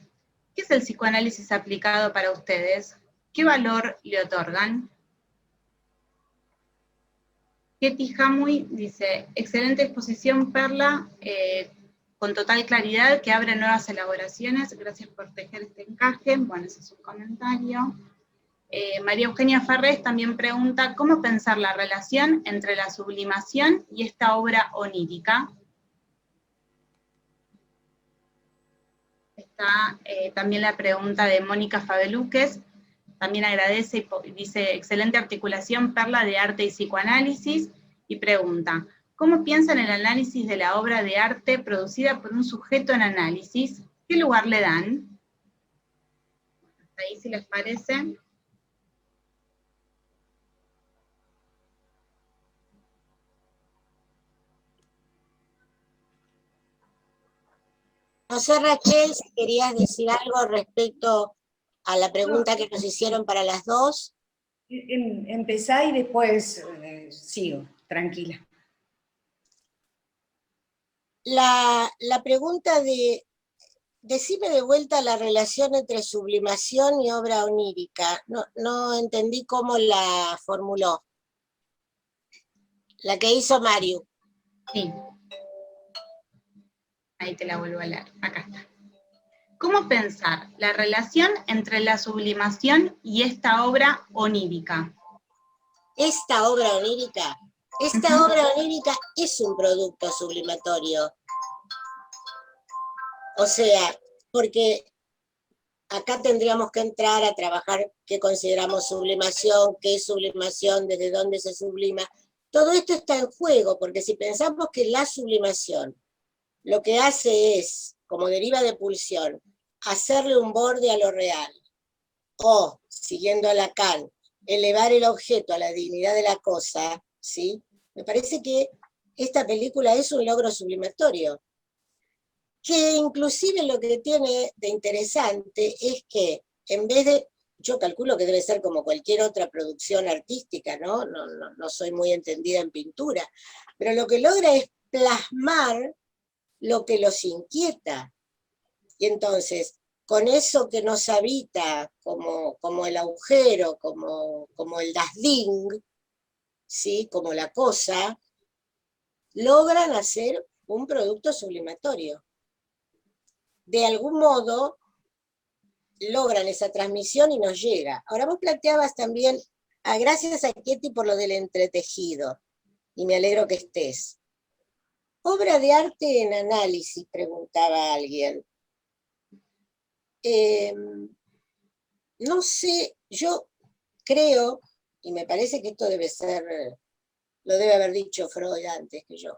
¿Qué es el psicoanálisis aplicado para ustedes? ¿Qué valor le otorgan? Ketty Hamuy dice, excelente exposición, Perla, con total claridad, que abre nuevas elaboraciones. Gracias por tejer este encaje. Bueno, ese es un comentario. María Eugenia Farrés también pregunta, ¿cómo pensar la relación entre la sublimación y esta obra onírica? Está también la pregunta de Mónica Fabeluques, también agradece y dice, excelente articulación, Perla, de arte y psicoanálisis, y pregunta, ¿cómo piensan el análisis de la obra de arte producida por un sujeto en análisis? ¿Qué lugar le dan? Hasta ahí, si les parece. No sé, Raquel, si querías decir algo respecto a la pregunta que nos hicieron para las dos. Empezá y después sigo, tranquila. La pregunta de, decime de vuelta la relación entre sublimación y obra onírica. No entendí cómo la formuló. La que hizo Mario. Sí. Ahí te la vuelvo a leer, acá está. ¿Cómo pensar la relación entre la sublimación y esta obra onírica? Esta obra onírica es un producto sublimatorio. O sea, porque acá tendríamos que entrar a trabajar qué consideramos sublimación, qué es sublimación, desde dónde se sublima. Todo esto está en juego, porque si pensamos que la sublimación lo que hace es, como deriva de pulsión, hacerle un borde a lo real, o, siguiendo a Lacan, elevar el objeto a la dignidad de la cosa, ¿sí? Me parece que esta película es un logro sublimatorio, que inclusive lo que tiene de interesante es que en vez de, yo calculo que debe ser como cualquier otra producción artística, no soy muy entendida en pintura, pero lo que logra es plasmar lo que los inquieta. Y entonces, con eso que nos habita, como el agujero, como el das Ding, ¿sí? Como la cosa, logran hacer un producto sublimatorio. De algún modo, logran esa transmisión y nos llega. Ahora vos planteabas también, gracias a Ketty por lo del entretejido, y me alegro que estés. Obra de arte en análisis, preguntaba alguien. No sé, yo creo, y me parece que esto debe ser, lo debe haber dicho Freud antes que yo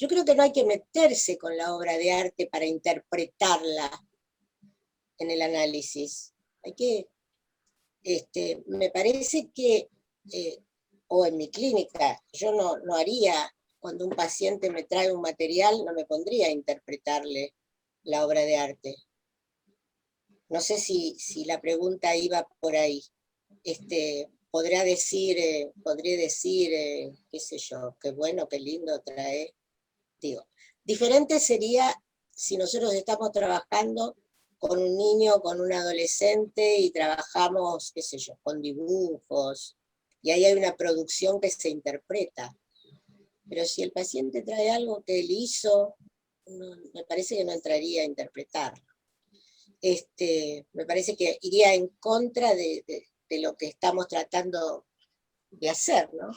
creo que no hay que meterse con la obra de arte para interpretarla en el análisis. Hay que, me parece que, o en mi clínica, yo no haría, cuando un paciente me trae un material, no me pondría a interpretarle la obra de arte. No sé si la pregunta iba por ahí. Podría decir, qué sé yo, qué bueno, qué lindo trae. Digo, diferente sería si nosotros estamos trabajando con un niño, con un adolescente y trabajamos, qué sé yo, con dibujos, y ahí hay una producción que se interpreta. Pero si el paciente trae algo que él hizo, me parece que no entraría a interpretarlo. Me parece que iría en contra de lo que estamos tratando de hacer, ¿no?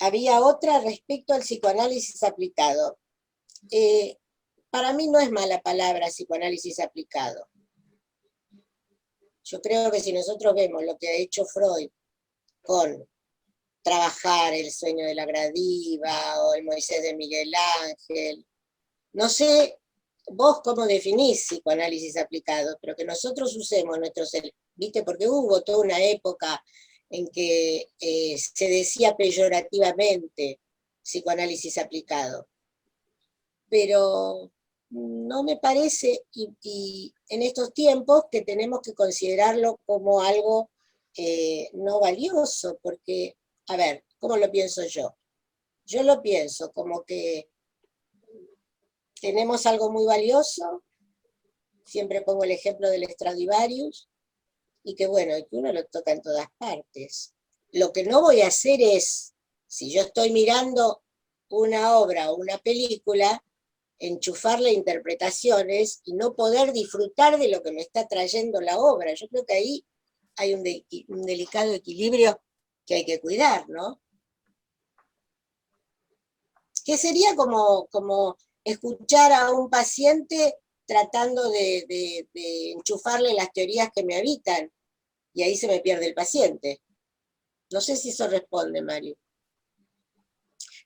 Había otra respecto al psicoanálisis aplicado. Para mí no es mala palabra psicoanálisis aplicado. Yo creo que si nosotros vemos lo que ha hecho Freud con trabajar El sueño de la Gradiva o El Moisés de Miguel Ángel. No sé vos cómo definís psicoanálisis aplicado, pero que nosotros usemos nuestros, ¿viste? Porque hubo toda una época en que se decía peyorativamente psicoanálisis aplicado, pero no me parece, y en estos tiempos que tenemos que considerarlo como algo no valioso, porque, a ver, ¿cómo lo pienso yo? Yo lo pienso como que tenemos algo muy valioso, siempre pongo el ejemplo del Stradivarius, y que bueno, que uno lo toca en todas partes. Lo que no voy a hacer es, si yo estoy mirando una obra o una película, enchufarle interpretaciones y no poder disfrutar de lo que me está trayendo la obra. Yo creo que ahí hay un delicado equilibrio que hay que cuidar, ¿no? Que sería como escuchar a un paciente tratando de enchufarle las teorías que me habitan, y ahí se me pierde el paciente. No sé si eso responde, Mario.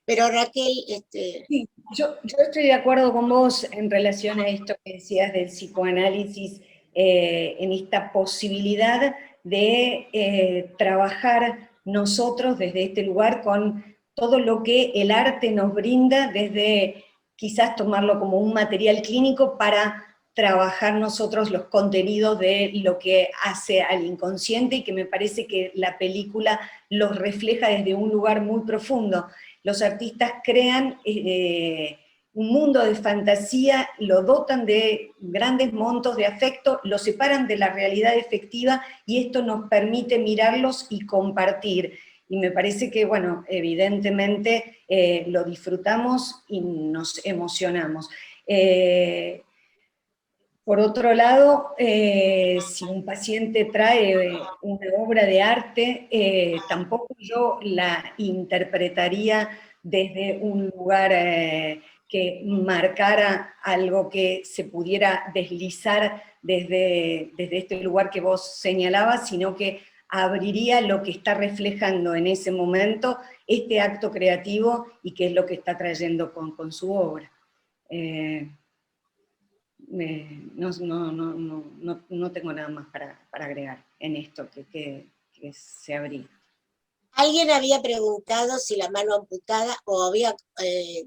Pero Raquel... Sí, yo estoy de acuerdo con vos en relación a esto que decías del psicoanálisis, en esta posibilidad de trabajar nosotros desde este lugar con todo lo que el arte nos brinda, desde quizás tomarlo como un material clínico para trabajar nosotros los contenidos de lo que hace al inconsciente, y que me parece que la película los refleja desde un lugar muy profundo. Los artistas crean un mundo de fantasía, lo dotan de grandes montos de afecto, lo separan de la realidad efectiva, y esto nos permite mirarlos y compartir. Y me parece que, bueno, evidentemente lo disfrutamos y nos emocionamos. Por otro lado, si un paciente trae una obra de arte, tampoco yo la interpretaría desde un lugar que marcara algo que se pudiera deslizar desde este lugar que vos señalabas, sino que abriría lo que está reflejando en ese momento este acto creativo y qué es lo que está trayendo con su obra. No tengo nada más para agregar en esto que se abría. Alguien había preguntado si la mano amputada, o había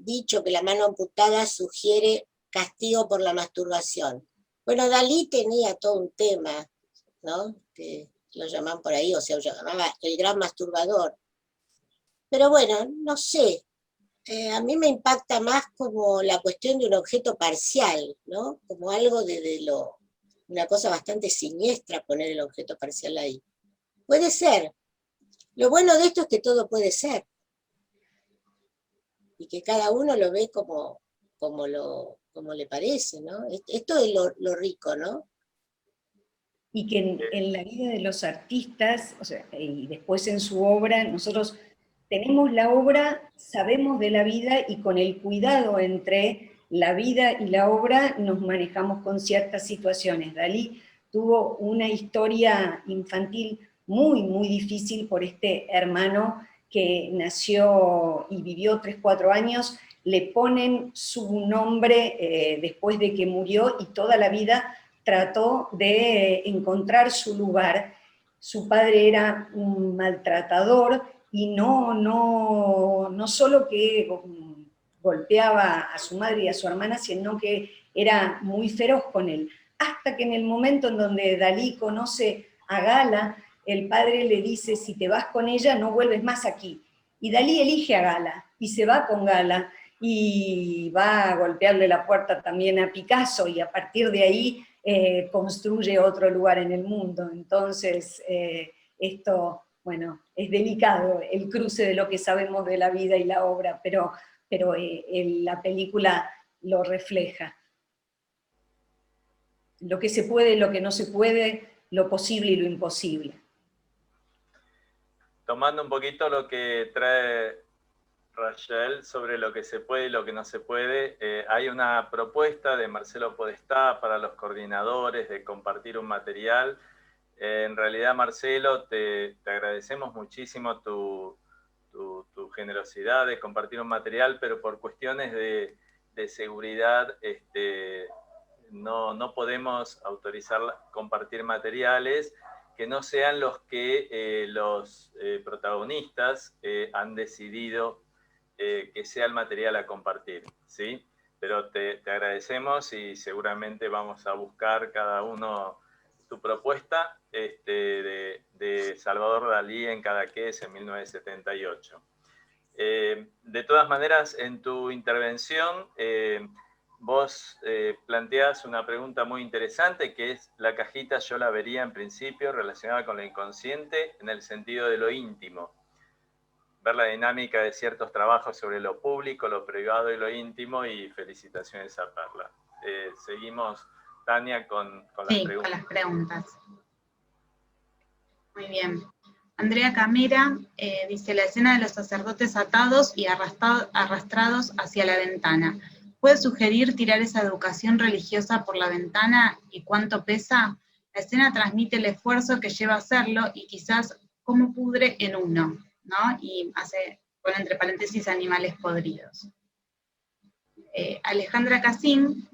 dicho que la mano amputada sugiere castigo por la masturbación. Bueno, Dalí tenía todo un tema, ¿no? Que lo llaman por ahí, o sea, lo llamaba el gran masturbador. Pero bueno, no sé, a mí me impacta más como la cuestión de un objeto parcial, ¿no? Como algo una cosa bastante siniestra poner el objeto parcial ahí. Puede ser. Lo bueno de esto es que todo puede ser. Y que cada uno lo ve como le parece, ¿no? Esto es lo rico, ¿no? Y que en la vida de los artistas, o sea, y después en su obra, nosotros tenemos la obra, sabemos de la vida, y con el cuidado entre la vida y la obra nos manejamos con ciertas situaciones. Dalí tuvo una historia infantil muy, muy difícil por este hermano que nació y vivió 3, 4 años, le ponen su nombre después de que murió, y toda la vida trató de encontrar su lugar. Su padre era un maltratador, y no solo que golpeaba a su madre y a su hermana, sino que era muy feroz con él. Hasta que en el momento en donde Dalí conoce a Gala, el padre le dice: si te vas con ella, no vuelves más aquí. Y Dalí elige a Gala, y se va con Gala, y va a golpearle la puerta también a Picasso, y a partir de ahí construye otro lugar en el mundo. Entonces, esto, bueno, es delicado el cruce de lo que sabemos de la vida y la obra, pero la película lo refleja. Lo que se puede, lo que no se puede, lo posible y lo imposible. Tomando un poquito lo que trae Rachel sobre lo que se puede y lo que no se puede, hay una propuesta de Marcelo Podestá para los coordinadores de compartir un material. En realidad, Marcelo, te agradecemos muchísimo tu generosidad de compartir un material, pero por cuestiones de seguridad no podemos autorizar compartir materiales que no sean los que los protagonistas han decidido que sea el material a compartir, ¿sí? Pero te agradecemos y seguramente vamos a buscar cada uno tu propuesta de Salvador Dalí en Cadaqués en 1978. De todas maneras, en tu intervención, vos planteás una pregunta muy interesante, que es la cajita yo la vería en principio relacionada con lo inconsciente en el sentido de lo íntimo. Ver la dinámica de ciertos trabajos sobre lo público, lo privado y lo íntimo, y felicitaciones a Perla. Seguimos, Tania, con las preguntas. Con las preguntas. Muy bien. Andrea Camera dice, la escena de los sacerdotes atados y arrastrados hacia la ventana. ¿Puede sugerir tirar esa educación religiosa por la ventana y cuánto pesa? La escena transmite el esfuerzo que lleva a hacerlo y quizás cómo pudre en uno, ¿no? Y pone entre paréntesis animales podridos. Alejandra Casín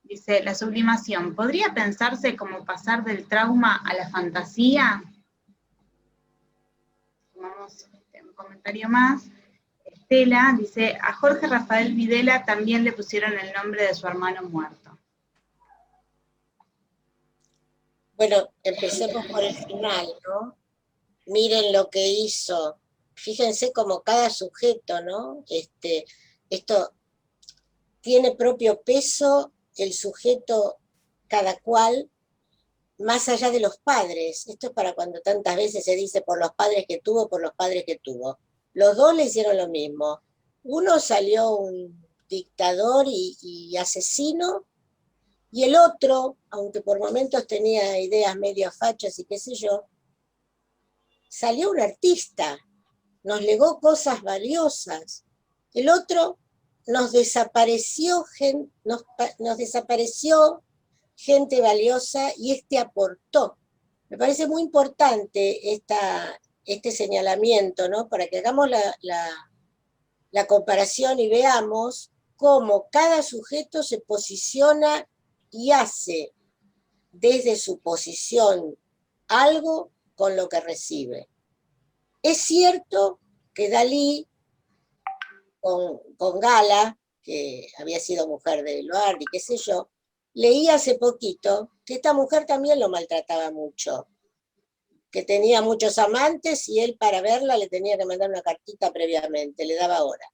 dice, la sublimación, ¿podría pensarse como pasar del trauma a la fantasía? Tomamos un comentario más. Estela dice, a Jorge Rafael Videla también le pusieron el nombre de su hermano muerto. Bueno, empecemos por el final, ¿no? Miren lo que hizo. Fíjense como cada sujeto, ¿no? Esto tiene propio peso el sujeto cada cual, más allá de los padres. Esto es para cuando tantas veces se dice por los padres que tuvo, por los padres que tuvo. Los dos le hicieron lo mismo. Uno salió un dictador y asesino, y el otro, aunque por momentos tenía ideas medio fachas y qué sé yo, salió un artista, nos legó cosas valiosas. El otro nos desapareció gente valiosa y aportó. Me parece muy importante este señalamiento, ¿no? Para que hagamos la comparación y veamos cómo cada sujeto se posiciona y hace desde su posición algo con lo que recibe. Es cierto que Dalí, con Gala, que había sido mujer de Eluard y qué sé yo, leí hace poquito que esta mujer también lo maltrataba mucho, que tenía muchos amantes y él para verla le tenía que mandar una cartita previamente, le daba hora.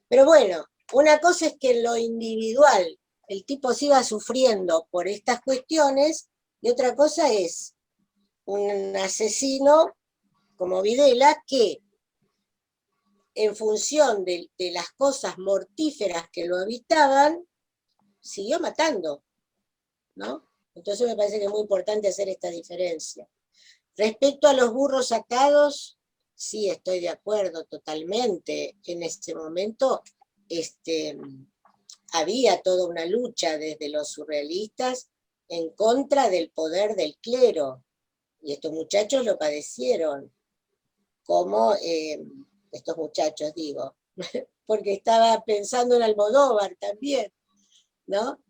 Pero bueno, una cosa es que en lo individual el tipo se iba sufriendo por estas cuestiones, y otra cosa es un asesino como Videla que, en función de las cosas mortíferas que lo habitaban, siguió matando, ¿no? Entonces me parece que es muy importante hacer esta diferencia. Respecto a los burros atados, sí, estoy de acuerdo totalmente. En este momento había toda una lucha desde los surrealistas en contra del poder del clero, y estos muchachos lo padecieron, como estos muchachos digo, porque estaba pensando en Almodóvar también, ¿no?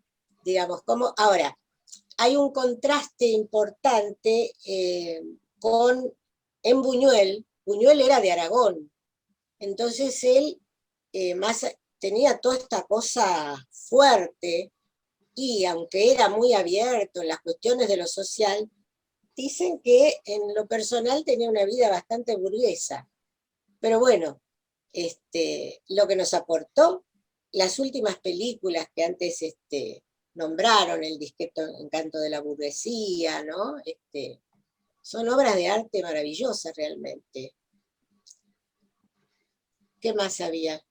Digamos, como ahora, hay un contraste importante en Buñuel. Buñuel era de Aragón, entonces él tenía toda esta cosa fuerte, y aunque era muy abierto en las cuestiones de lo social, dicen que en lo personal tenía una vida bastante burguesa. Pero bueno, lo que nos aportó las últimas películas que antes nombraron, El discreto encanto de la burguesía, ¿no? Son obras de arte maravillosas realmente. ¿Qué más había?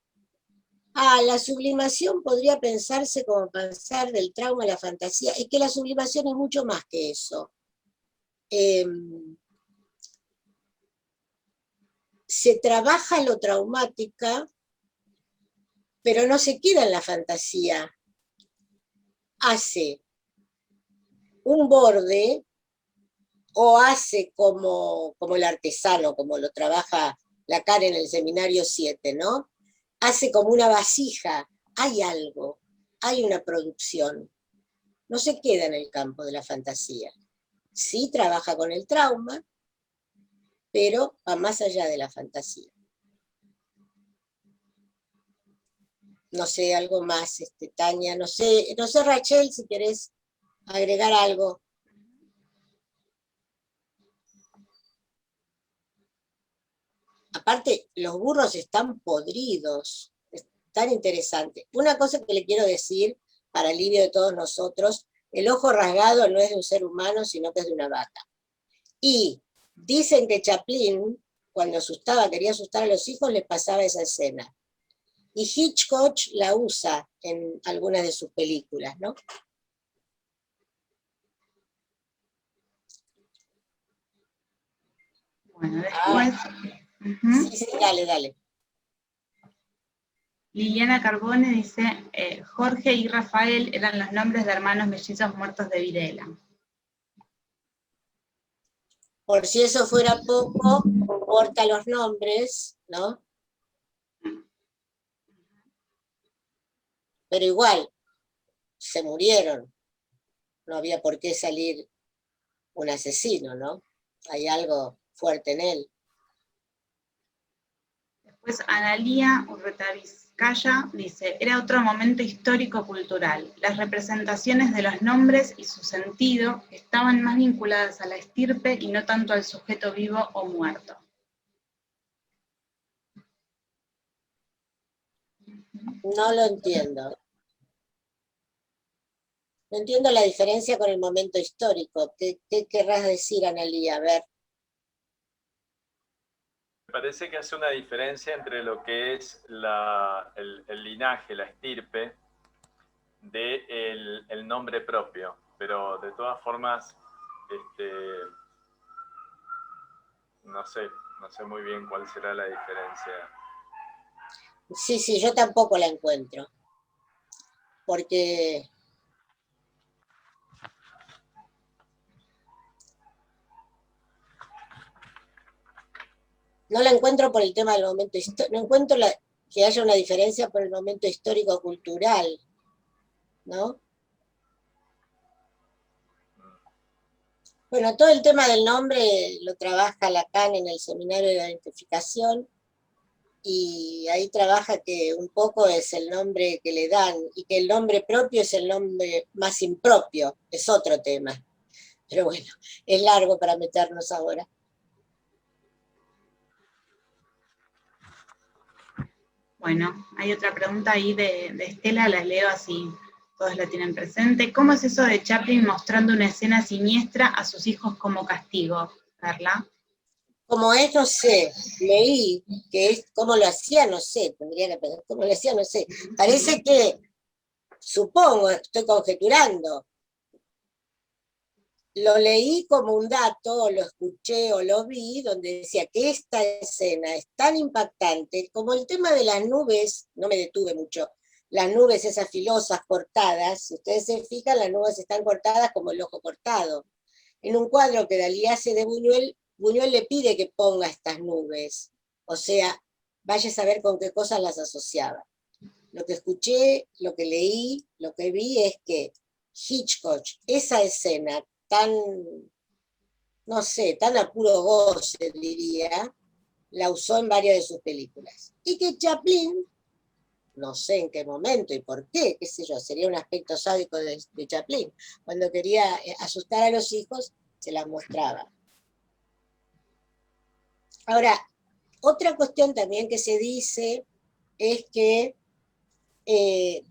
La sublimación podría pensarse como pasar del trauma a la fantasía. Es que la sublimación es mucho más que eso. Se trabaja lo traumática, pero no se queda en la fantasía. Hace un borde, o hace como el artesano, como lo trabaja Lacan en el Seminario 7, ¿no? Hace como una vasija, hay algo, hay una producción. No se queda en el campo de la fantasía. Sí trabaja con el trauma, pero va más allá de la fantasía. No sé, algo más, Tania, no sé, Rachel, si querés agregar algo. Aparte, los burros están podridos, es tan interesante. Una cosa que le quiero decir, para alivio de todos nosotros, el ojo rasgado no es de un ser humano, sino que es de una vaca. Y dicen que Chaplin, cuando quería asustar a los hijos, les pasaba esa escena. Y Hitchcock la usa en algunas de sus películas, ¿no? Bueno, después... Sí, dale. Liliana Carbone dice, Jorge y Rafael eran los nombres de hermanos mellizos muertos de viruela. Por si eso fuera poco, corta los nombres, ¿no? Pero igual, se murieron. No había por qué salir un asesino, ¿no? Hay algo fuerte en él. Después Analía Urretavizcaya dice, era otro momento histórico-cultural. Las representaciones de los nombres y su sentido estaban más vinculadas a la estirpe y no tanto al sujeto vivo o muerto. No lo entiendo. No entiendo la diferencia con el momento histórico. ¿Qué querrás decir, Analía? A ver. Me parece que hace una diferencia entre lo que es el linaje, la estirpe, del nombre propio. Pero de todas formas, no sé muy bien cuál será la diferencia. Sí, yo tampoco la encuentro. Porque no la encuentro por el tema del momento histórico, no encuentro que haya una diferencia por el momento histórico-cultural, ¿no? Bueno, todo el tema del nombre lo trabaja Lacan en el Seminario de Identificación, y ahí trabaja que un poco es el nombre que le dan, y que el nombre propio es el nombre más impropio, es otro tema. Pero bueno, es largo para meternos ahora. Bueno, hay otra pregunta ahí de Estela, la leo así todos la tienen presente. ¿Cómo es eso de Chaplin mostrando una escena siniestra a sus hijos como castigo, Carla? Como es, no sé, leí que es, cómo lo hacía, no sé, tendría que pensar, cómo lo hacía, no sé. Parece que, supongo, estoy conjeturando, lo leí como un dato, o lo escuché o lo vi, donde decía que esta escena es tan impactante, como el tema de las nubes, no me detuve mucho, las nubes esas filosas cortadas, si ustedes se fijan, las nubes están cortadas como el ojo cortado. En un cuadro que Dalí hace de Buñuel, Buñuel le pide que ponga estas nubes, o sea, vaya a saber con qué cosas las asociaba. Lo que escuché, lo que leí, lo que vi es que Hitchcock, esa escena tan, no sé, tan a puro goce, diría, la usó en varias de sus películas. Y que Chaplin, no sé en qué momento y por qué, qué sé yo, sería un aspecto sádico de Chaplin, cuando quería asustar a los hijos, se las mostraba. Ahora, otra cuestión también que se dice es que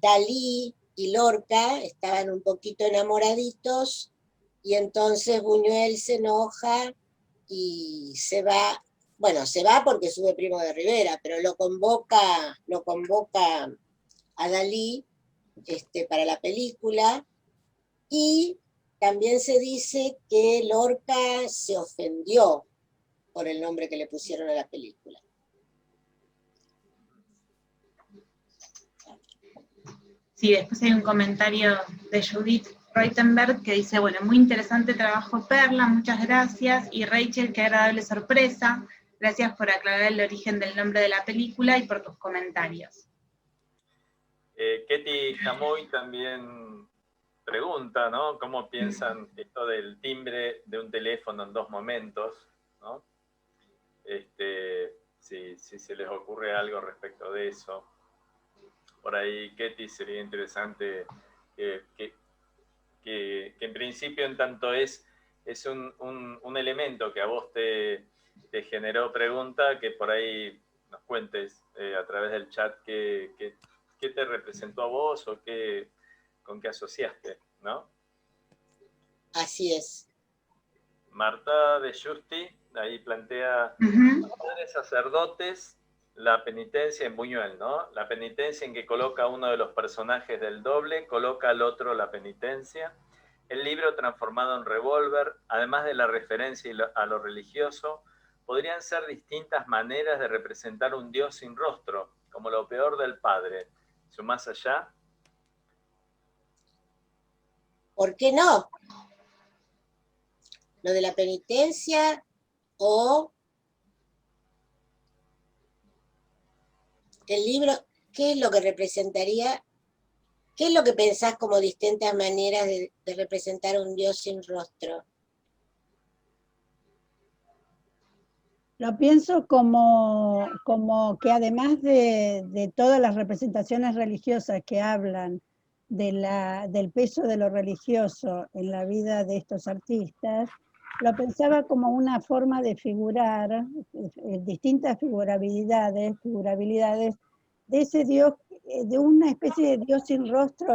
Dalí y Lorca estaban un poquito enamoraditos, y entonces Buñuel se enoja y se va, bueno, se va porque sube Primo de Rivera, pero lo convoca a Dalí para la película, y también se dice que Lorca se ofendió por el nombre que le pusieron a la película. Sí, después hay un comentario de Judith Reutenberg que dice, bueno, muy interesante trabajo, Perla, muchas gracias. Y Rachel, qué agradable sorpresa. Gracias por aclarar el origen del nombre de la película y por tus comentarios. Ketty Jamoy también pregunta, ¿no? ¿Cómo piensan esto del timbre de un teléfono en 2 momentos, ¿no? Si se les ocurre algo respecto de eso. Por ahí, Ketty, sería interesante que en principio, en tanto es un elemento que a vos te generó pregunta, que por ahí nos cuentes a través del chat qué te representó a vos o con qué asociaste, ¿no? Así es. Marta de Justi ahí plantea padres sacerdotes, la penitencia en Buñuel, ¿no? La penitencia en que coloca a uno de los personajes del doble, coloca al otro la penitencia. El libro transformado en revólver, además de la referencia a lo religioso, podrían ser distintas maneras de representar un Dios sin rostro, como lo peor del Padre. ¿Su más allá? ¿Por qué no? Lo de la penitencia o el libro, ¿qué es lo que representaría? ¿Qué es lo que pensás como distintas maneras de representar un Dios sin rostro? Lo pienso como que además de todas las representaciones religiosas que hablan del peso de lo religioso en la vida de estos artistas, lo pensaba como una forma de figurar, distintas figurabilidades de ese Dios, de una especie de Dios sin rostro,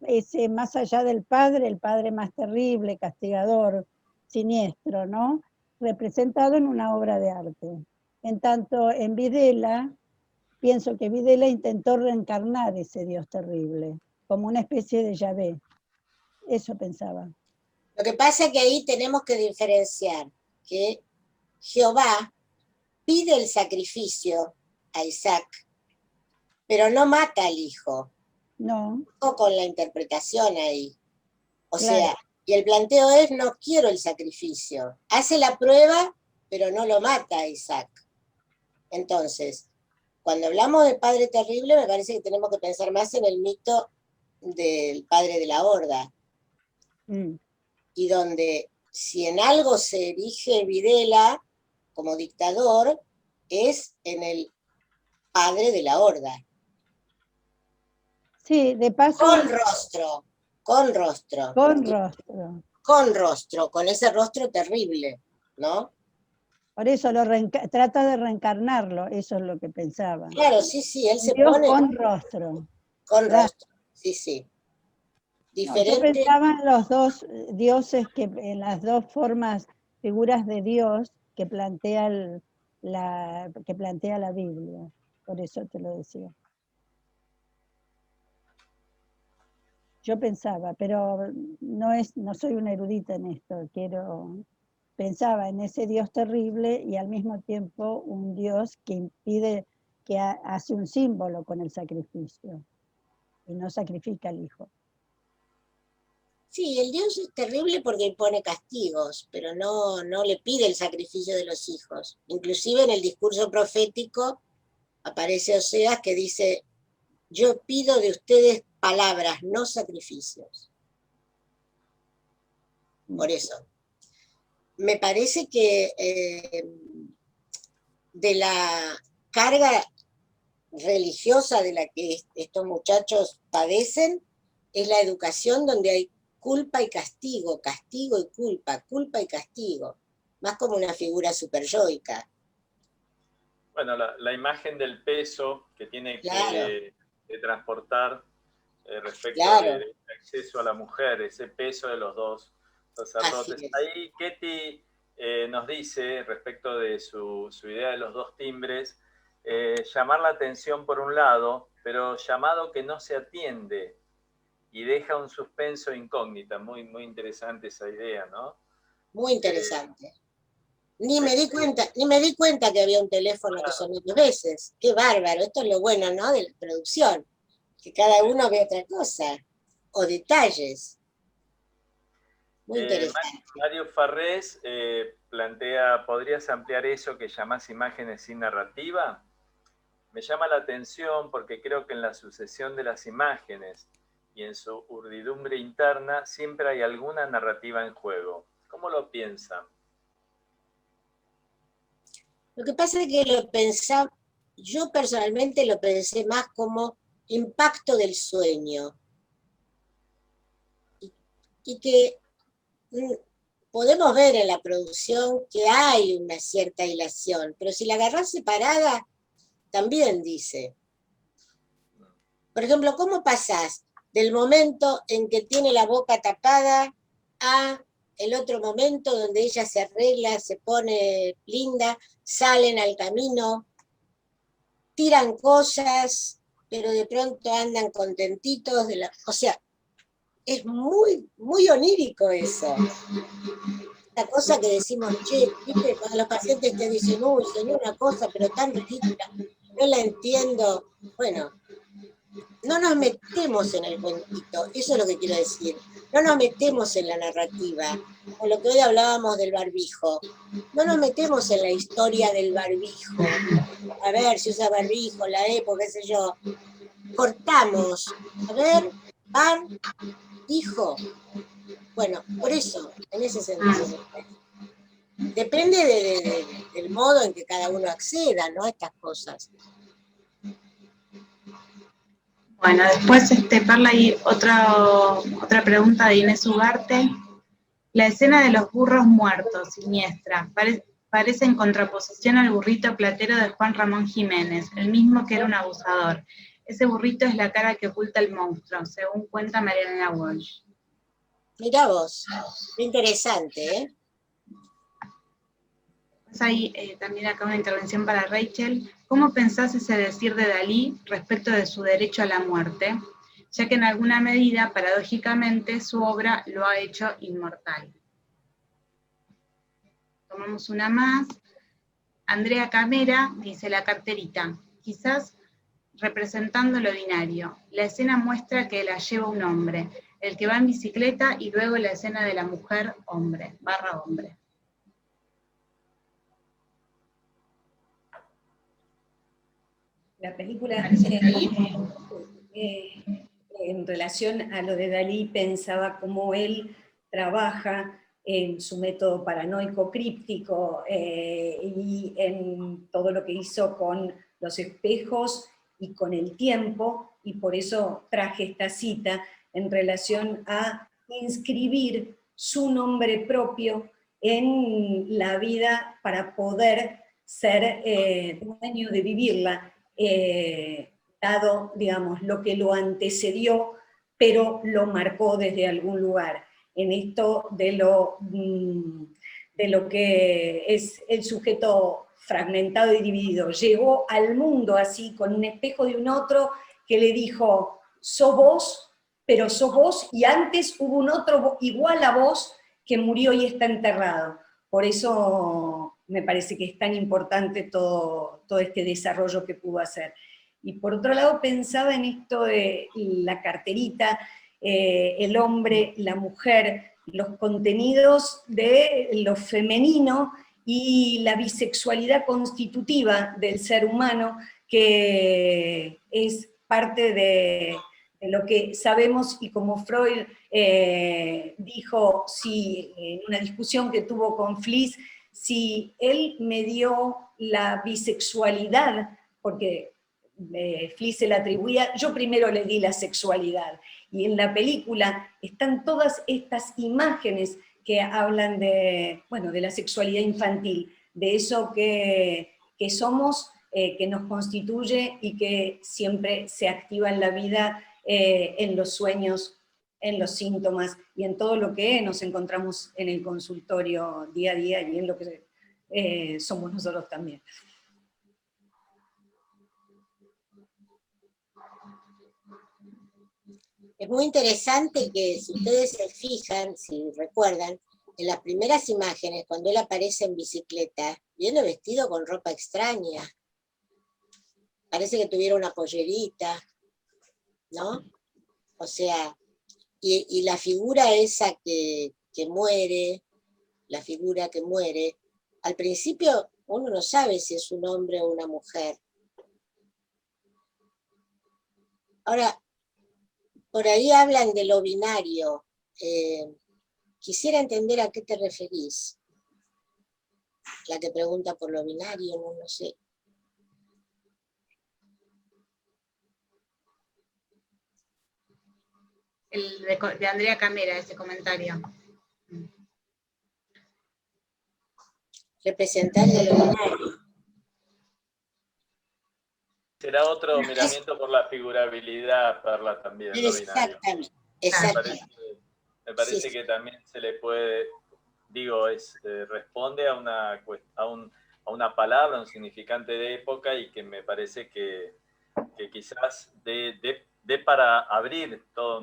ese más allá del Padre, el Padre más terrible, castigador, siniestro, ¿no? Representado en una obra de arte. En tanto, en Videla, pienso que Videla intentó reencarnar ese Dios terrible, como una especie de Yahvé. Eso pensaba. Lo que pasa es que ahí tenemos que diferenciar que Jehová pide el sacrificio a Isaac, pero no mata al hijo. No. Con la interpretación ahí. O claro. sea, y el planteo es, no quiero el sacrificio. Hace la prueba, pero no lo mata a Isaac. Entonces, cuando hablamos del Padre Terrible, me parece que tenemos que pensar más en el mito del Padre de la Horda. Y donde, si en algo se erige Videla como dictador, es en el Padre de la Horda. Sí, de paso... Con rostro. Con rostro. Con rostro, con ese rostro terrible, ¿no? Por eso trata de reencarnarlo, eso es lo que pensaba. Claro, sí, él se Dios pone... con rostro. Con claro. rostro, sí. Diferente. No, yo pensaba en los dos dioses, en las dos figuras de Dios que plantea la Biblia. Por eso te lo decía. Yo pensaba, pero no soy una erudita en esto, pensaba en ese Dios terrible y al mismo tiempo un Dios que impide, que hace un símbolo con el sacrificio y no sacrifica al hijo. Sí, el Dios es terrible porque impone castigos, pero no le pide el sacrificio de los hijos. Inclusive en el discurso profético aparece Oseas que dice, yo pido de ustedes palabras, no sacrificios. Por eso. Me parece que de la carga religiosa de la que estos muchachos padecen, es la educación donde hay culpa y castigo, castigo y culpa y castigo, más como una figura superyoica. Bueno, la imagen del peso que tiene que transportar respecto del acceso a la mujer, ese peso de los dos sacerdotes. Ahí Ketty nos dice, respecto de su idea de los dos timbres, llamar la atención por un lado, pero llamado que no se atiende y deja un suspenso incógnita. Muy interesante esa idea, ¿no? Muy interesante. Ni me di cuenta que había un teléfono que sonó 2 veces. Qué bárbaro, esto es lo bueno, ¿no? De la producción, que cada uno ve otra cosa, o detalles. Muy interesante. Mario Farrés plantea, ¿podrías ampliar eso que llamás imágenes sin narrativa? Me llama la atención porque creo que en la sucesión de las imágenes y en su urdidumbre interna siempre hay alguna narrativa en juego. ¿Cómo lo piensan? Lo que pasa es que yo personalmente lo pensé más como impacto del sueño. Y que podemos ver en la producción que hay una cierta hilación, pero si la agarrás separada, también dice. Por ejemplo, ¿cómo pasás del momento en que tiene la boca tapada a el otro momento donde ella se arregla, se pone linda, salen al camino, tiran cosas, pero de pronto andan contentitos o sea, es muy, muy onírico eso. La cosa que decimos, che, ¿viste? Cuando los pacientes te dicen, uy, soñé una cosa, pero tan ridícula, no la entiendo. Bueno, no nos metemos en el cuentito, eso es lo que quiero decir. No nos metemos en la narrativa, con lo que hoy hablábamos del barbijo. No nos metemos en la historia del barbijo. A ver si usa barbijo, la época, qué sé yo. Cortamos. A ver, hijo. Bueno, por eso, en ese sentido. Depende del modo en que cada uno acceda, ¿no? A estas cosas. Bueno, después, Perla, hay otra pregunta de Inés Ugarte. La escena de los burros muertos, siniestra, parece en contraposición al burrito platero de Juan Ramón Jiménez, el mismo que era un abusador. Ese burrito es la cara que oculta el monstruo, según cuenta Mariana Walsh. Mirá vos, qué interesante, ¿eh? Hay también acá una intervención para Rachel. ¿Cómo pensás ese decir de Dalí respecto de su derecho a la muerte? Ya que en alguna medida, paradójicamente, su obra lo ha hecho inmortal. Tomamos una más. Andrea Camera dice la carterita, quizás representando lo binario. La escena muestra que la lleva un hombre, el que va en bicicleta, y luego la escena de la mujer hombre, /hombre. La película, en relación a lo de Dalí, pensaba cómo él trabaja en su método paranoico críptico y en todo lo que hizo con los espejos y con el tiempo, y por eso traje esta cita en relación a inscribir su nombre propio en la vida para poder ser dueño de vivirla, dado, digamos, lo que lo antecedió, pero lo marcó desde algún lugar, en esto de lo que es el sujeto fragmentado y dividido. Llegó al mundo así, con un espejo de un otro que le dijo, sos vos, pero sos vos, y antes hubo un otro igual a vos que murió y está enterrado. Por eso me parece que es tan importante todo este desarrollo que pudo hacer. Y por otro lado pensaba en esto de la carterita, el hombre, la mujer, los contenidos de lo femenino y la bisexualidad constitutiva del ser humano, que es parte de lo que sabemos, y como Freud dijo, en una discusión que tuvo con Fliss, si él me dio la bisexualidad, porque Fliss se la atribuía, yo primero le di la sexualidad. Y en la película están todas estas imágenes que hablan de la sexualidad infantil, de eso que somos, que nos constituye y que siempre se activa en la vida, en los sueños, en los síntomas y en todo lo que nos encontramos en el consultorio día a día y en lo que somos nosotros también. Es muy interesante que, si ustedes se fijan, si recuerdan, en las primeras imágenes, cuando él aparece en bicicleta, viene vestido con ropa extraña. Parece que tuviera una pollerita, ¿no? O sea, y la figura esa que muere, la figura que muere, al principio uno no sabe si es un hombre o una mujer. Ahora, por ahí hablan de lo binario. Quisiera entender a qué te referís. La que pregunta por lo binario, no sé. El de Andrea Camera, ese comentario. Representando lo binario. Será otro miramiento por la figurabilidad, Perla, también, lo binario. Exactamente, Me exactamente. parece Sí. que también se le puede, digo, responde a una palabra, a un significante de época, y que me parece que quizás dé para abrir toda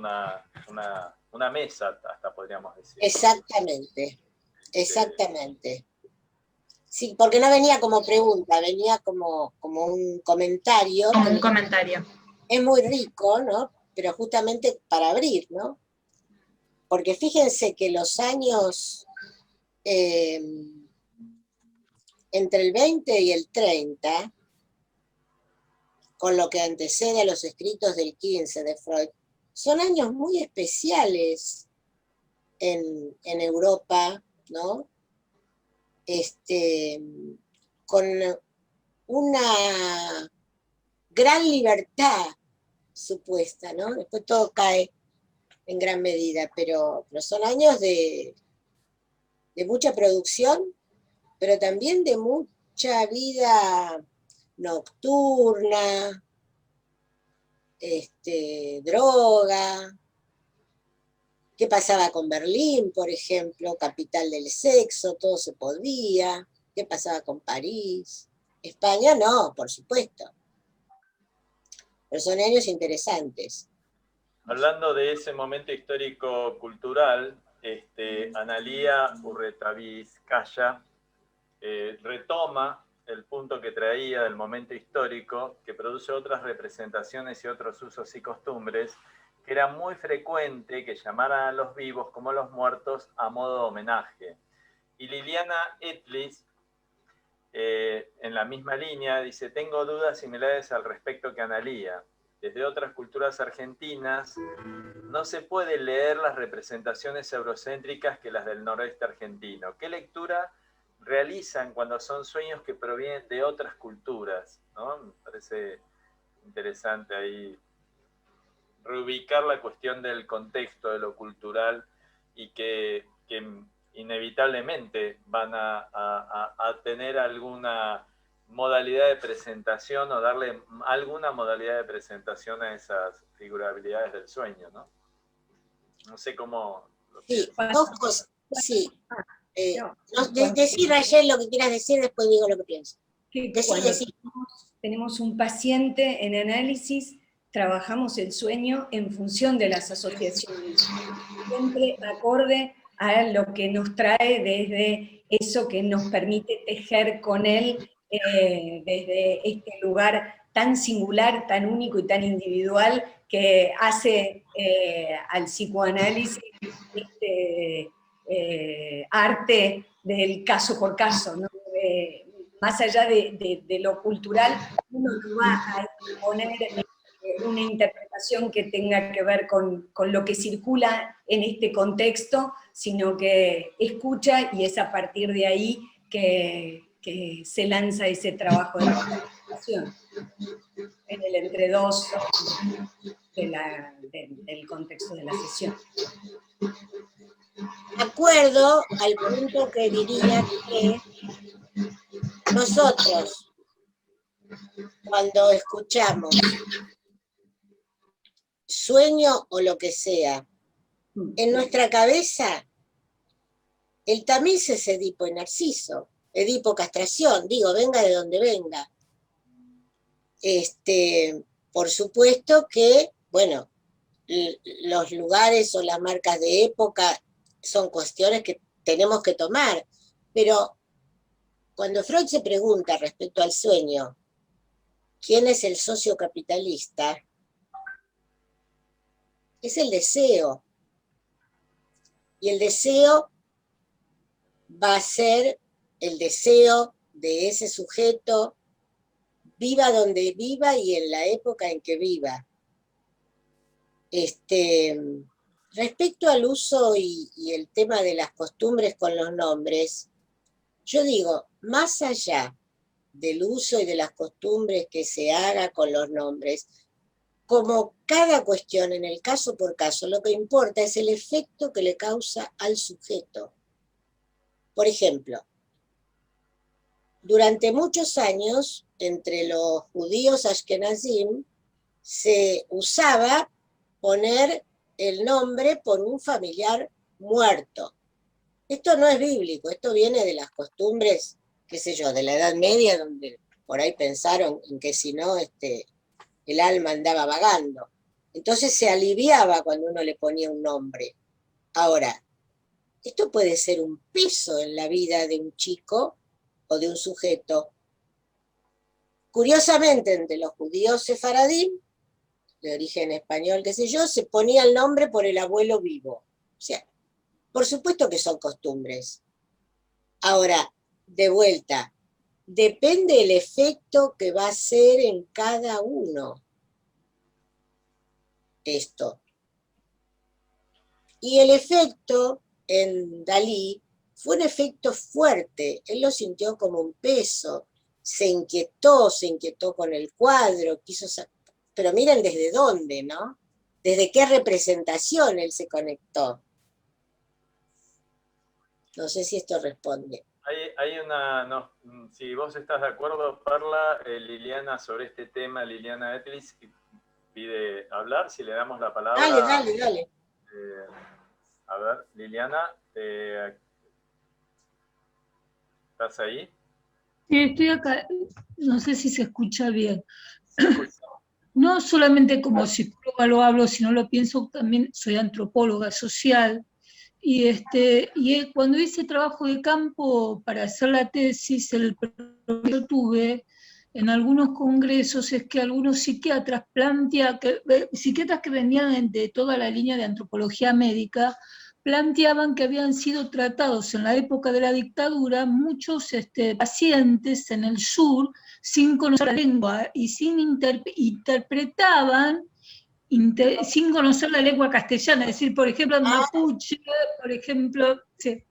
una mesa, hasta podríamos decir. Exactamente, exactamente. Sí, porque no venía como pregunta, venía como un comentario. Como un comentario. Es muy rico, ¿no? Pero justamente para abrir, ¿no? Porque fíjense que los años entre el 20 y el 30, con lo que antecede a los escritos del 15 de Freud, son años muy especiales en Europa, ¿no? Con una gran libertad supuesta, ¿no? Después todo cae en gran medida, pero son años de mucha producción, pero también de mucha vida nocturna, droga. ¿Qué pasaba con Berlín, por ejemplo? Capital del sexo, todo se podía. ¿Qué pasaba con París? España no, por supuesto. Pero son años interesantes. Hablando de ese momento histórico-cultural, Analía Urretavizcaya retoma el punto que traía del momento histórico, que produce otras representaciones y otros usos y costumbres, que era muy frecuente que llamaran a los vivos como los muertos a modo de homenaje. Y Liliana Etlis, en la misma línea, dice: tengo dudas similares al respecto que Analía. Desde otras culturas argentinas no se puede leer las representaciones eurocéntricas que las del noroeste argentino. ¿Qué lectura realizan cuando son sueños que provienen de otras culturas? ¿No? Me parece interesante ahí reubicar la cuestión del contexto, de lo cultural, y que inevitablemente van a tener alguna modalidad de presentación o darle alguna modalidad de presentación a esas figurabilidades del sueño, ¿no? No sé cómo lo Sí, piensas. dos cosas. Sí. Decir, Rayel, lo que quieras decir, después digo lo que pienso. Cuando tenemos un paciente en análisis, trabajamos el sueño en función de las asociaciones, siempre acorde a lo que nos trae desde eso que nos permite tejer con él, desde este lugar tan singular, tan único y tan individual que hace al psicoanálisis este arte del caso por caso, ¿no? Más allá de lo cultural, uno no va a poner una interpretación que tenga que ver con lo que circula en este contexto, sino que escucha, y es a partir de ahí que se lanza ese trabajo de interpretación en el entre dos del contexto de la sesión. De acuerdo al punto que diría que nosotros, cuando escuchamos sueño o lo que sea, en nuestra cabeza, el tamiz es Edipo y Narciso, Edipo castración, digo, venga de donde venga. Por supuesto que, bueno, los lugares o las marcas de época son cuestiones que tenemos que tomar, pero cuando Freud se pregunta respecto al sueño, ¿quién es el socio capitalista? Es el deseo. Y el deseo va a ser el deseo de ese sujeto, viva donde viva y en la época en que viva. Respecto al uso y el tema de las costumbres con los nombres, yo digo, más allá del uso y de las costumbres que se haga con los nombres, como cada cuestión en el caso por caso, lo que importa es el efecto que le causa al sujeto. Por ejemplo, durante muchos años, entre los judíos ashkenazim, se usaba poner el nombre por un familiar muerto. Esto no es bíblico, esto viene de las costumbres, qué sé yo, de la Edad Media, donde por ahí pensaron en que si no, el alma andaba vagando. Entonces se aliviaba cuando uno le ponía un nombre. Ahora, esto puede ser un peso en la vida de un chico o de un sujeto. Curiosamente, entre los judíos sefaradí, de origen español, qué sé yo, se ponía el nombre por el abuelo vivo. O sea, por supuesto que son costumbres. Ahora, de vuelta, depende el efecto que va a ser en cada uno esto. Y el efecto en Dalí fue un efecto fuerte, él lo sintió como un peso, se inquietó con el cuadro, quiso saber, pero miren desde dónde, ¿no? Desde qué representación él se conectó. No sé si esto responde. Hay una, no, si vos estás de acuerdo, Perla, Liliana, sobre este tema, Liliana Etlis pide hablar, si le damos la palabra. Dale. A ver, Liliana, ¿estás ahí? Sí, estoy acá, no sé si se escucha bien. No solamente como psicóloga lo hablo, sino lo pienso también, soy antropóloga social, y cuando hice trabajo de campo para hacer la tesis, el problema que yo tuve en algunos congresos es que algunos psiquiatras psiquiatras que venían de toda la línea de antropología médica, planteaban que habían sido tratados en la época de la dictadura muchos pacientes en el sur sin conocer la lengua y interpretaban sin conocer la lengua castellana, es decir, por ejemplo, mapuche, por ejemplo, sí.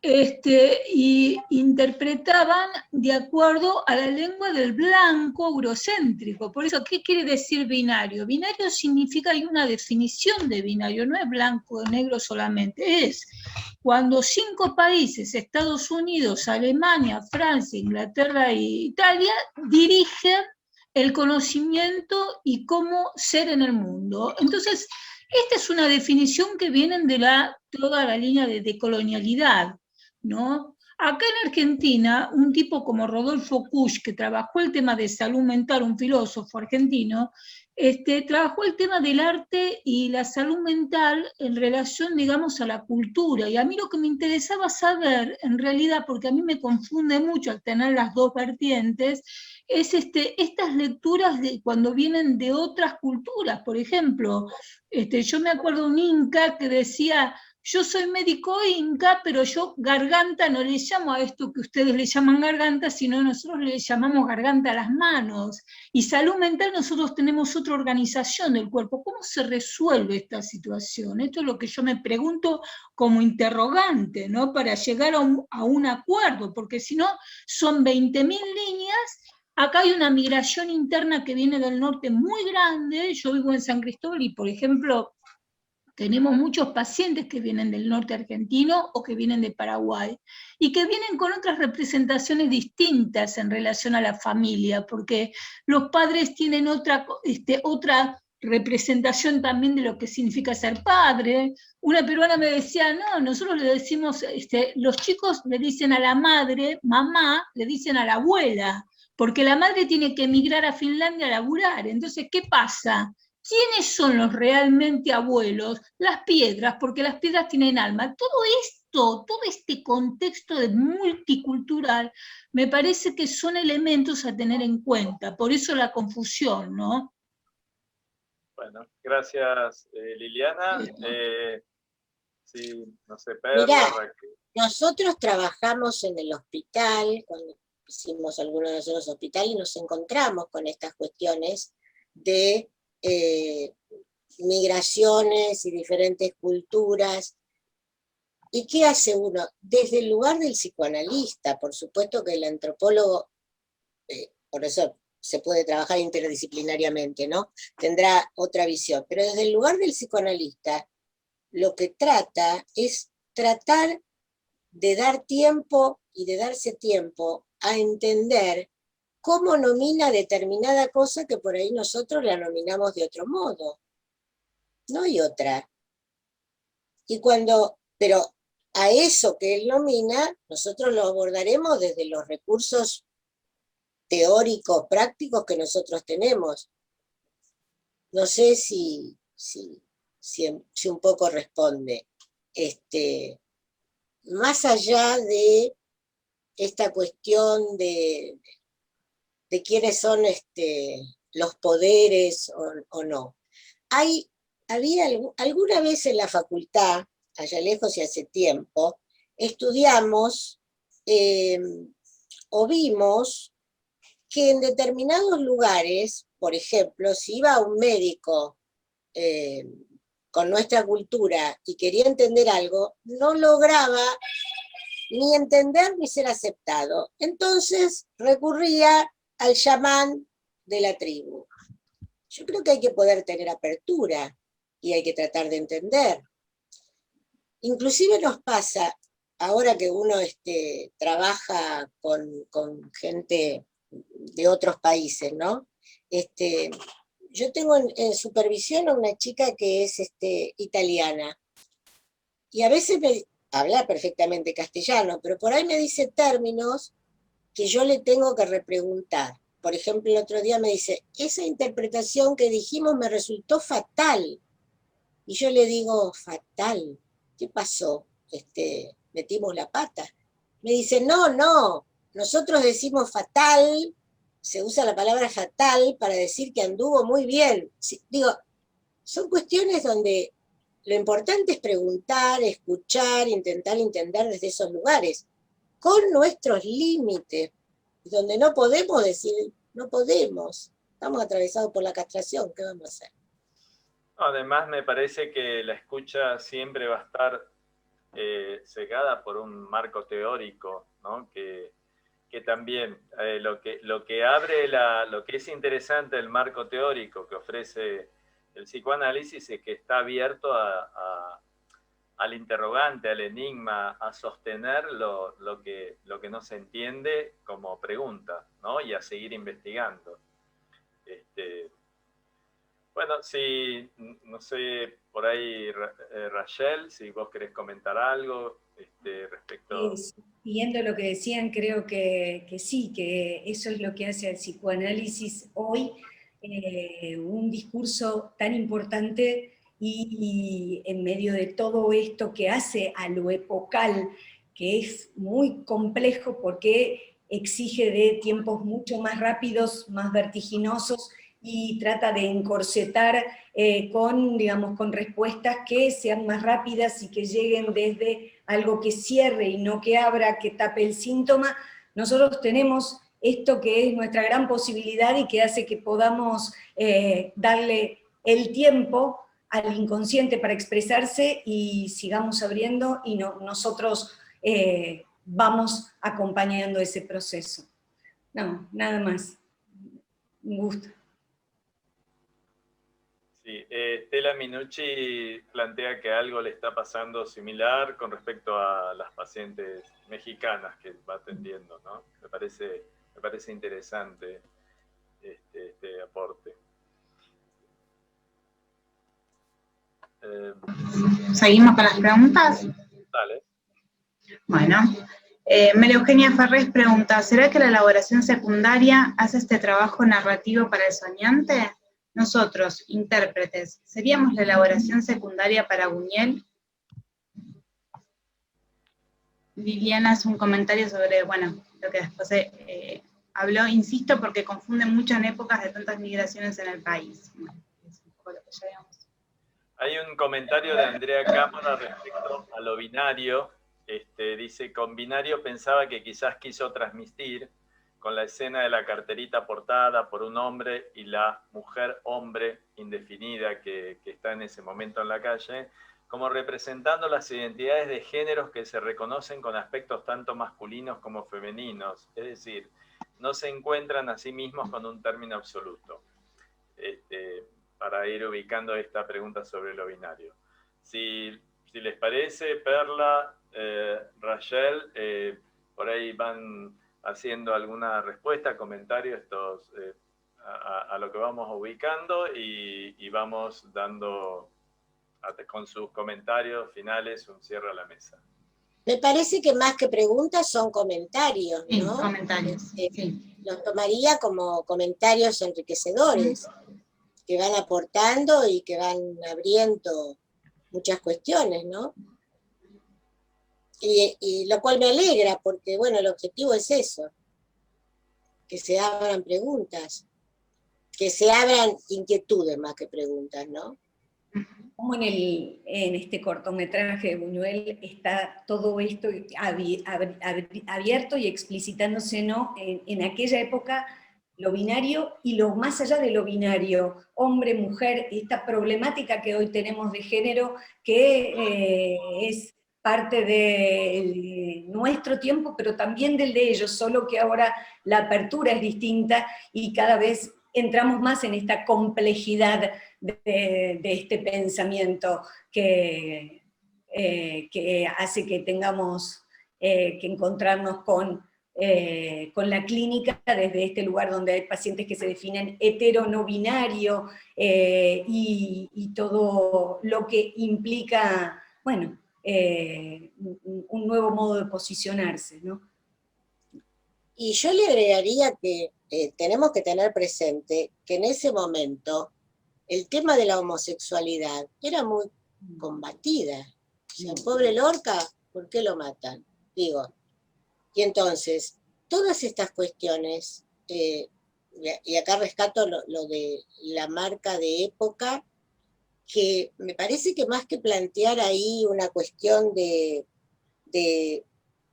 Y interpretaban de acuerdo a la lengua del blanco eurocéntrico. Por eso, ¿qué quiere decir binario? Binario significa, hay una definición de binario, no es blanco o negro solamente, es cuando 5 países, Estados Unidos, Alemania, Francia, Inglaterra e Italia, dirigen el conocimiento y cómo ser en el mundo. Entonces, esta es una definición que viene de toda la línea de decolonialidad, ¿no? Acá en Argentina, un tipo como Rodolfo Kusch, que trabajó el tema de salud mental, un filósofo argentino, trabajó el tema del arte y la salud mental en relación, digamos, a la cultura. Y a mí lo que me interesaba saber, en realidad, porque a mí me confunde mucho al tener las dos vertientes, es estas lecturas de cuando vienen de otras culturas. Por ejemplo, yo me acuerdo de un inca que decía: yo soy médico inca, pero yo garganta no le llamo a esto que ustedes le llaman garganta, sino nosotros le llamamos garganta a las manos. Y salud mental, nosotros tenemos otra organización del cuerpo. ¿Cómo se resuelve esta situación? Esto es lo que yo me pregunto como interrogante, ¿no? Para llegar a un acuerdo, porque si no, son 20.000 líneas. Acá hay una migración interna que viene del norte muy grande. Yo vivo en San Cristóbal y, por ejemplo, tenemos muchos pacientes que vienen del norte argentino o que vienen de Paraguay y que vienen con otras representaciones distintas en relación a la familia, porque los padres tienen otra representación también de lo que significa ser padre. Una peruana me decía: no, nosotros le decimos, los chicos le dicen a la madre, mamá, le dicen a la abuela, porque la madre tiene que emigrar a Finlandia a laburar. Entonces, ¿qué pasa? ¿Quiénes son los realmente abuelos? Las piedras, porque las piedras tienen alma. Todo este contexto de multicultural, me parece que son elementos a tener en cuenta. Por eso la confusión, ¿no? Bueno, gracias, Liliana. Sí, no sé, Perla, Mirá, Raquel. Nosotros trabajamos en el hospital, cuando hicimos algunos de nosotros hospital, y nos encontramos con estas cuestiones de migraciones y diferentes culturas. ¿Y qué hace uno? Desde el lugar del psicoanalista, por supuesto que el antropólogo, por eso se puede trabajar interdisciplinariamente, ¿no? Tendrá otra visión, pero desde el lugar del psicoanalista, lo que trata es tratar de dar tiempo y de darse tiempo a entender cómo nomina determinada cosa que por ahí nosotros la nominamos de otro modo. No hay otra. Pero a eso que él nomina, nosotros lo abordaremos desde los recursos teóricos, prácticos que nosotros tenemos. No sé si un poco responde. Más allá de esta cuestión de quiénes son los poderes o no. Había alguna vez en la facultad, allá lejos y hace tiempo, estudiamos o vimos que en determinados lugares, por ejemplo, si iba un médico con nuestra cultura y quería entender algo, no lograba ni entender ni ser aceptado. Entonces recurría al chamán de la tribu. Yo creo que hay que poder tener apertura y hay que tratar de entender. Inclusive nos pasa, ahora que uno trabaja con gente de otros países, ¿no? Yo tengo en supervisión a una chica que es italiana, y a veces habla perfectamente castellano, pero por ahí me dice términos que yo le tengo que repreguntar. Por ejemplo, el otro día me dice, esa interpretación que dijimos me resultó fatal. Y yo le digo, fatal, ¿qué pasó? ¿Metimos la pata? Me dice, no, nosotros decimos fatal, se usa la palabra fatal para decir que anduvo muy bien. Digo, son cuestiones donde lo importante es preguntar, escuchar, intentar entender desde esos lugares, con nuestros límites, donde no podemos decir, no podemos, estamos atravesados por la castración, ¿qué vamos a hacer? Además, me parece que la escucha siempre va a estar cegada por un marco teórico, ¿no? Que también lo que abre lo que es interesante del marco teórico que ofrece el psicoanálisis es que está abierto al interrogante, al enigma, a sostener lo que no se entiende como pregunta, ¿no? Y a seguir investigando. Bueno, sí, no sé, por ahí, Rachel, si vos querés comentar algo respecto... Siguiendo lo que decían, creo que sí, que eso es lo que hace al psicoanálisis hoy, un discurso tan importante y en medio de todo esto que hace a lo epocal, que es muy complejo porque exige de tiempos mucho más rápidos, más vertiginosos, y trata de encorsetar con respuestas que sean más rápidas y que lleguen desde algo que cierre y no que abra, que tape el síntoma. Nosotros tenemos esto que es nuestra gran posibilidad y que hace que podamos darle el tiempo al inconsciente para expresarse y sigamos abriendo y nosotros vamos acompañando ese proceso. No, nada más. Un gusto. Sí, Stella Minucci plantea que algo le está pasando similar con respecto a las pacientes mexicanas que va atendiendo, ¿no? Me parece interesante este aporte. ¿Seguimos con las preguntas? Dale. Bueno, María Eugenia Ferrés pregunta, ¿será que la elaboración secundaria hace este trabajo narrativo para el soñante? Nosotros, intérpretes, ¿seríamos la elaboración secundaria para Buñuel? Liliana hace un comentario sobre, bueno, lo que después habló, insisto, porque confunde mucho en épocas de tantas migraciones en el país. Bueno, es un poco lo que ya habíamos. Hay un comentario de Andrea Cámara respecto a lo binario, dice, con binario pensaba que quizás quiso transmitir con la escena de la carterita portada por un hombre y la mujer hombre indefinida que está en ese momento en la calle, como representando las identidades de géneros que se reconocen con aspectos tanto masculinos como femeninos, es decir, no se encuentran a sí mismos con un término absoluto. Para ir ubicando esta pregunta sobre lo binario. Si les parece, Perla, Rachel, por ahí van haciendo alguna respuesta, comentario a lo que vamos ubicando y vamos dando con sus comentarios finales un cierre a la mesa. Me parece que más que preguntas son comentarios, ¿no? Sí, comentarios, sí. Los tomaría como comentarios enriquecedores, que van aportando y que van abriendo muchas cuestiones, ¿no? Y lo cual me alegra, porque, bueno, el objetivo es eso, que se abran preguntas, que se abran inquietudes más que preguntas, ¿no? Como en este cortometraje de Buñuel está todo esto abierto y explicitándose, ¿no? En aquella época, lo binario y lo más allá de lo binario, hombre, mujer, esta problemática que hoy tenemos de género, que es parte de nuestro tiempo, pero también del de ellos, solo que ahora la apertura es distinta y cada vez entramos más en esta complejidad de este pensamiento que hace que tengamos que encontrarnos con la clínica desde este lugar donde hay pacientes que se definen hetero no binario y todo lo que implica, bueno, un nuevo modo de posicionarse, ¿no? Y yo le agregaría que tenemos que tener presente que en ese momento el tema de la homosexualidad era muy combatida. O sea, pobre Lorca, ¿por qué lo matan? Digo, y entonces, todas estas cuestiones, y acá rescato lo de la marca de época, que me parece que más que plantear ahí una cuestión de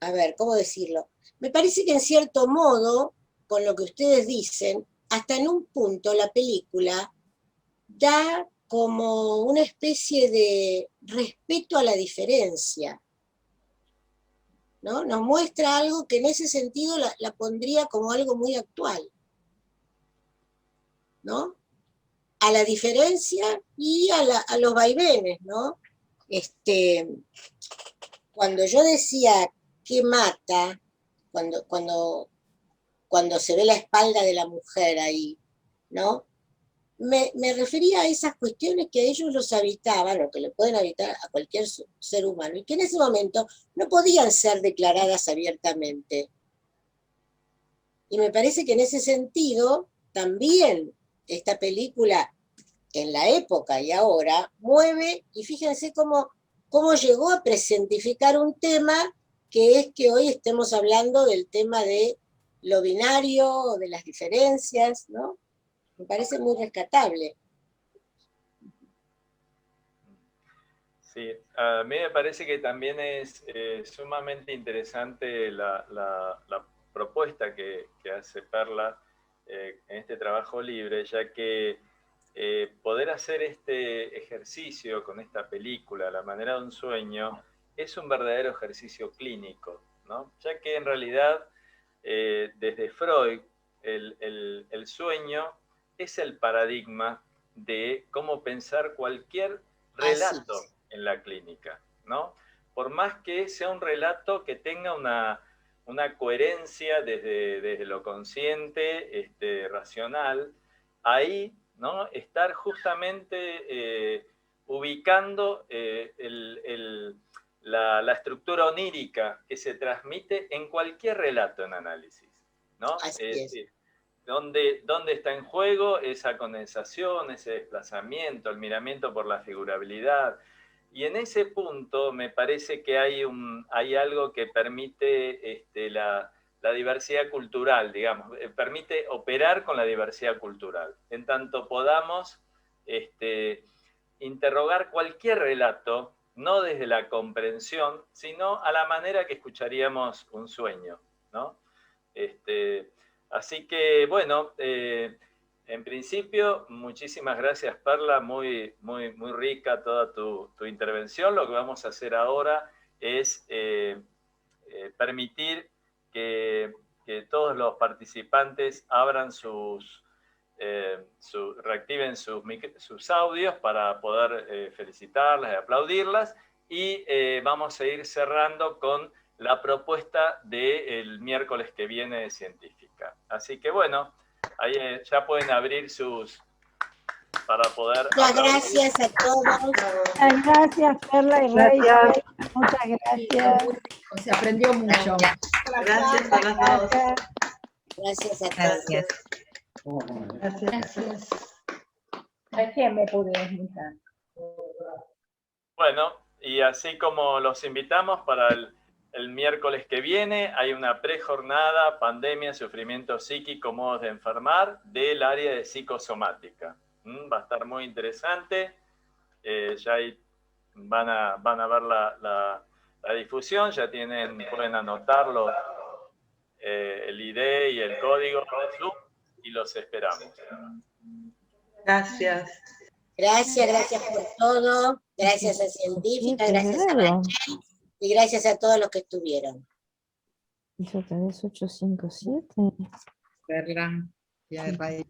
a ver, ¿cómo decirlo? Me parece que en cierto modo, con lo que ustedes dicen, hasta en un punto la película da como una especie de respeto a la diferencia, ¿no? Nos muestra algo que en ese sentido la pondría como algo muy actual, ¿no? A la diferencia y a los vaivenes, ¿no? Cuando yo decía que mata, cuando se ve la espalda de la mujer ahí, ¿no? Me refería a esas cuestiones que a ellos los habitaban, o que le pueden habitar a cualquier ser humano, y que en ese momento no podían ser declaradas abiertamente. Y me parece que en ese sentido, también esta película, en la época y ahora, mueve, y fíjense cómo llegó a presentificar un tema que es que hoy estemos hablando del tema de lo binario, de las diferencias, ¿no? Me parece muy rescatable. Sí, a mí me parece que también es sumamente interesante la propuesta que hace Perla en este trabajo libre, ya que poder hacer este ejercicio con esta película, La manera de un sueño, es un verdadero ejercicio clínico, ¿no? Ya que en realidad, desde Freud, el sueño es el paradigma de cómo pensar cualquier relato en la clínica, ¿no? Por más que sea un relato que tenga una coherencia desde lo consciente, racional, ahí, ¿no? Estar justamente ubicando la estructura onírica que se transmite en cualquier relato en análisis, ¿no? Así es es. decir, ¿dónde está en juego esa condensación, ese desplazamiento, el miramiento por la figurabilidad? Y en ese punto me parece que hay algo que permite la diversidad cultural, digamos, permite operar con la diversidad cultural. En tanto podamos interrogar cualquier relato, no desde la comprensión, sino a la manera que escucharíamos un sueño, ¿no? Así que, bueno, en principio, muchísimas gracias, Perla, muy rica toda tu intervención. Lo que vamos a hacer ahora es permitir que todos los participantes abran reactiven sus audios para poder felicitarlas y aplaudirlas, y vamos a ir cerrando con la propuesta del miércoles que viene de Científica. Así que bueno, ahí ya pueden abrir para poder... Muchas gracias a todos. Muchas gracias, Perla y Rey. Muchas gracias. Se aprendió mucho. Gracias a las dos. Gracias a todos. Gracias. Recién me pude desmutar. Bueno, y así como los invitamos para el miércoles que viene, hay una prejornada, pandemia, sufrimiento psíquico, modos de enfermar, del área de psicosomática. Va a estar muy interesante. Ya ahí van a ver la difusión, ya pueden anotarlo, el ID y el código de Zoom, y los esperamos. Gracias. Gracias por todo. Gracias a Científica, gracias a Rachel y gracias a todos los que estuvieron. Yo tenés 857. Perla, ya de radio.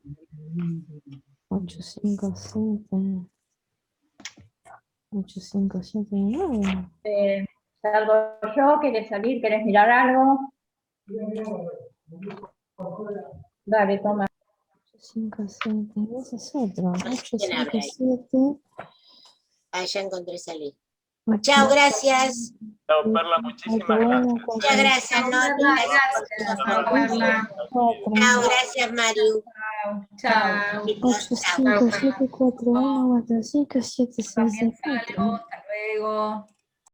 857. 857. Salgo yo, ¿querés salir? ¿Querés mirar algo? Dale, toma. 857, ese es otro. 857. Ah, ya encontré salir. Chao, gracias. Chao, Perla, muchísimas gracias. Muchas gracias, Nori. Chao, gracias, Mario. Chao. 8574145764. Hasta luego.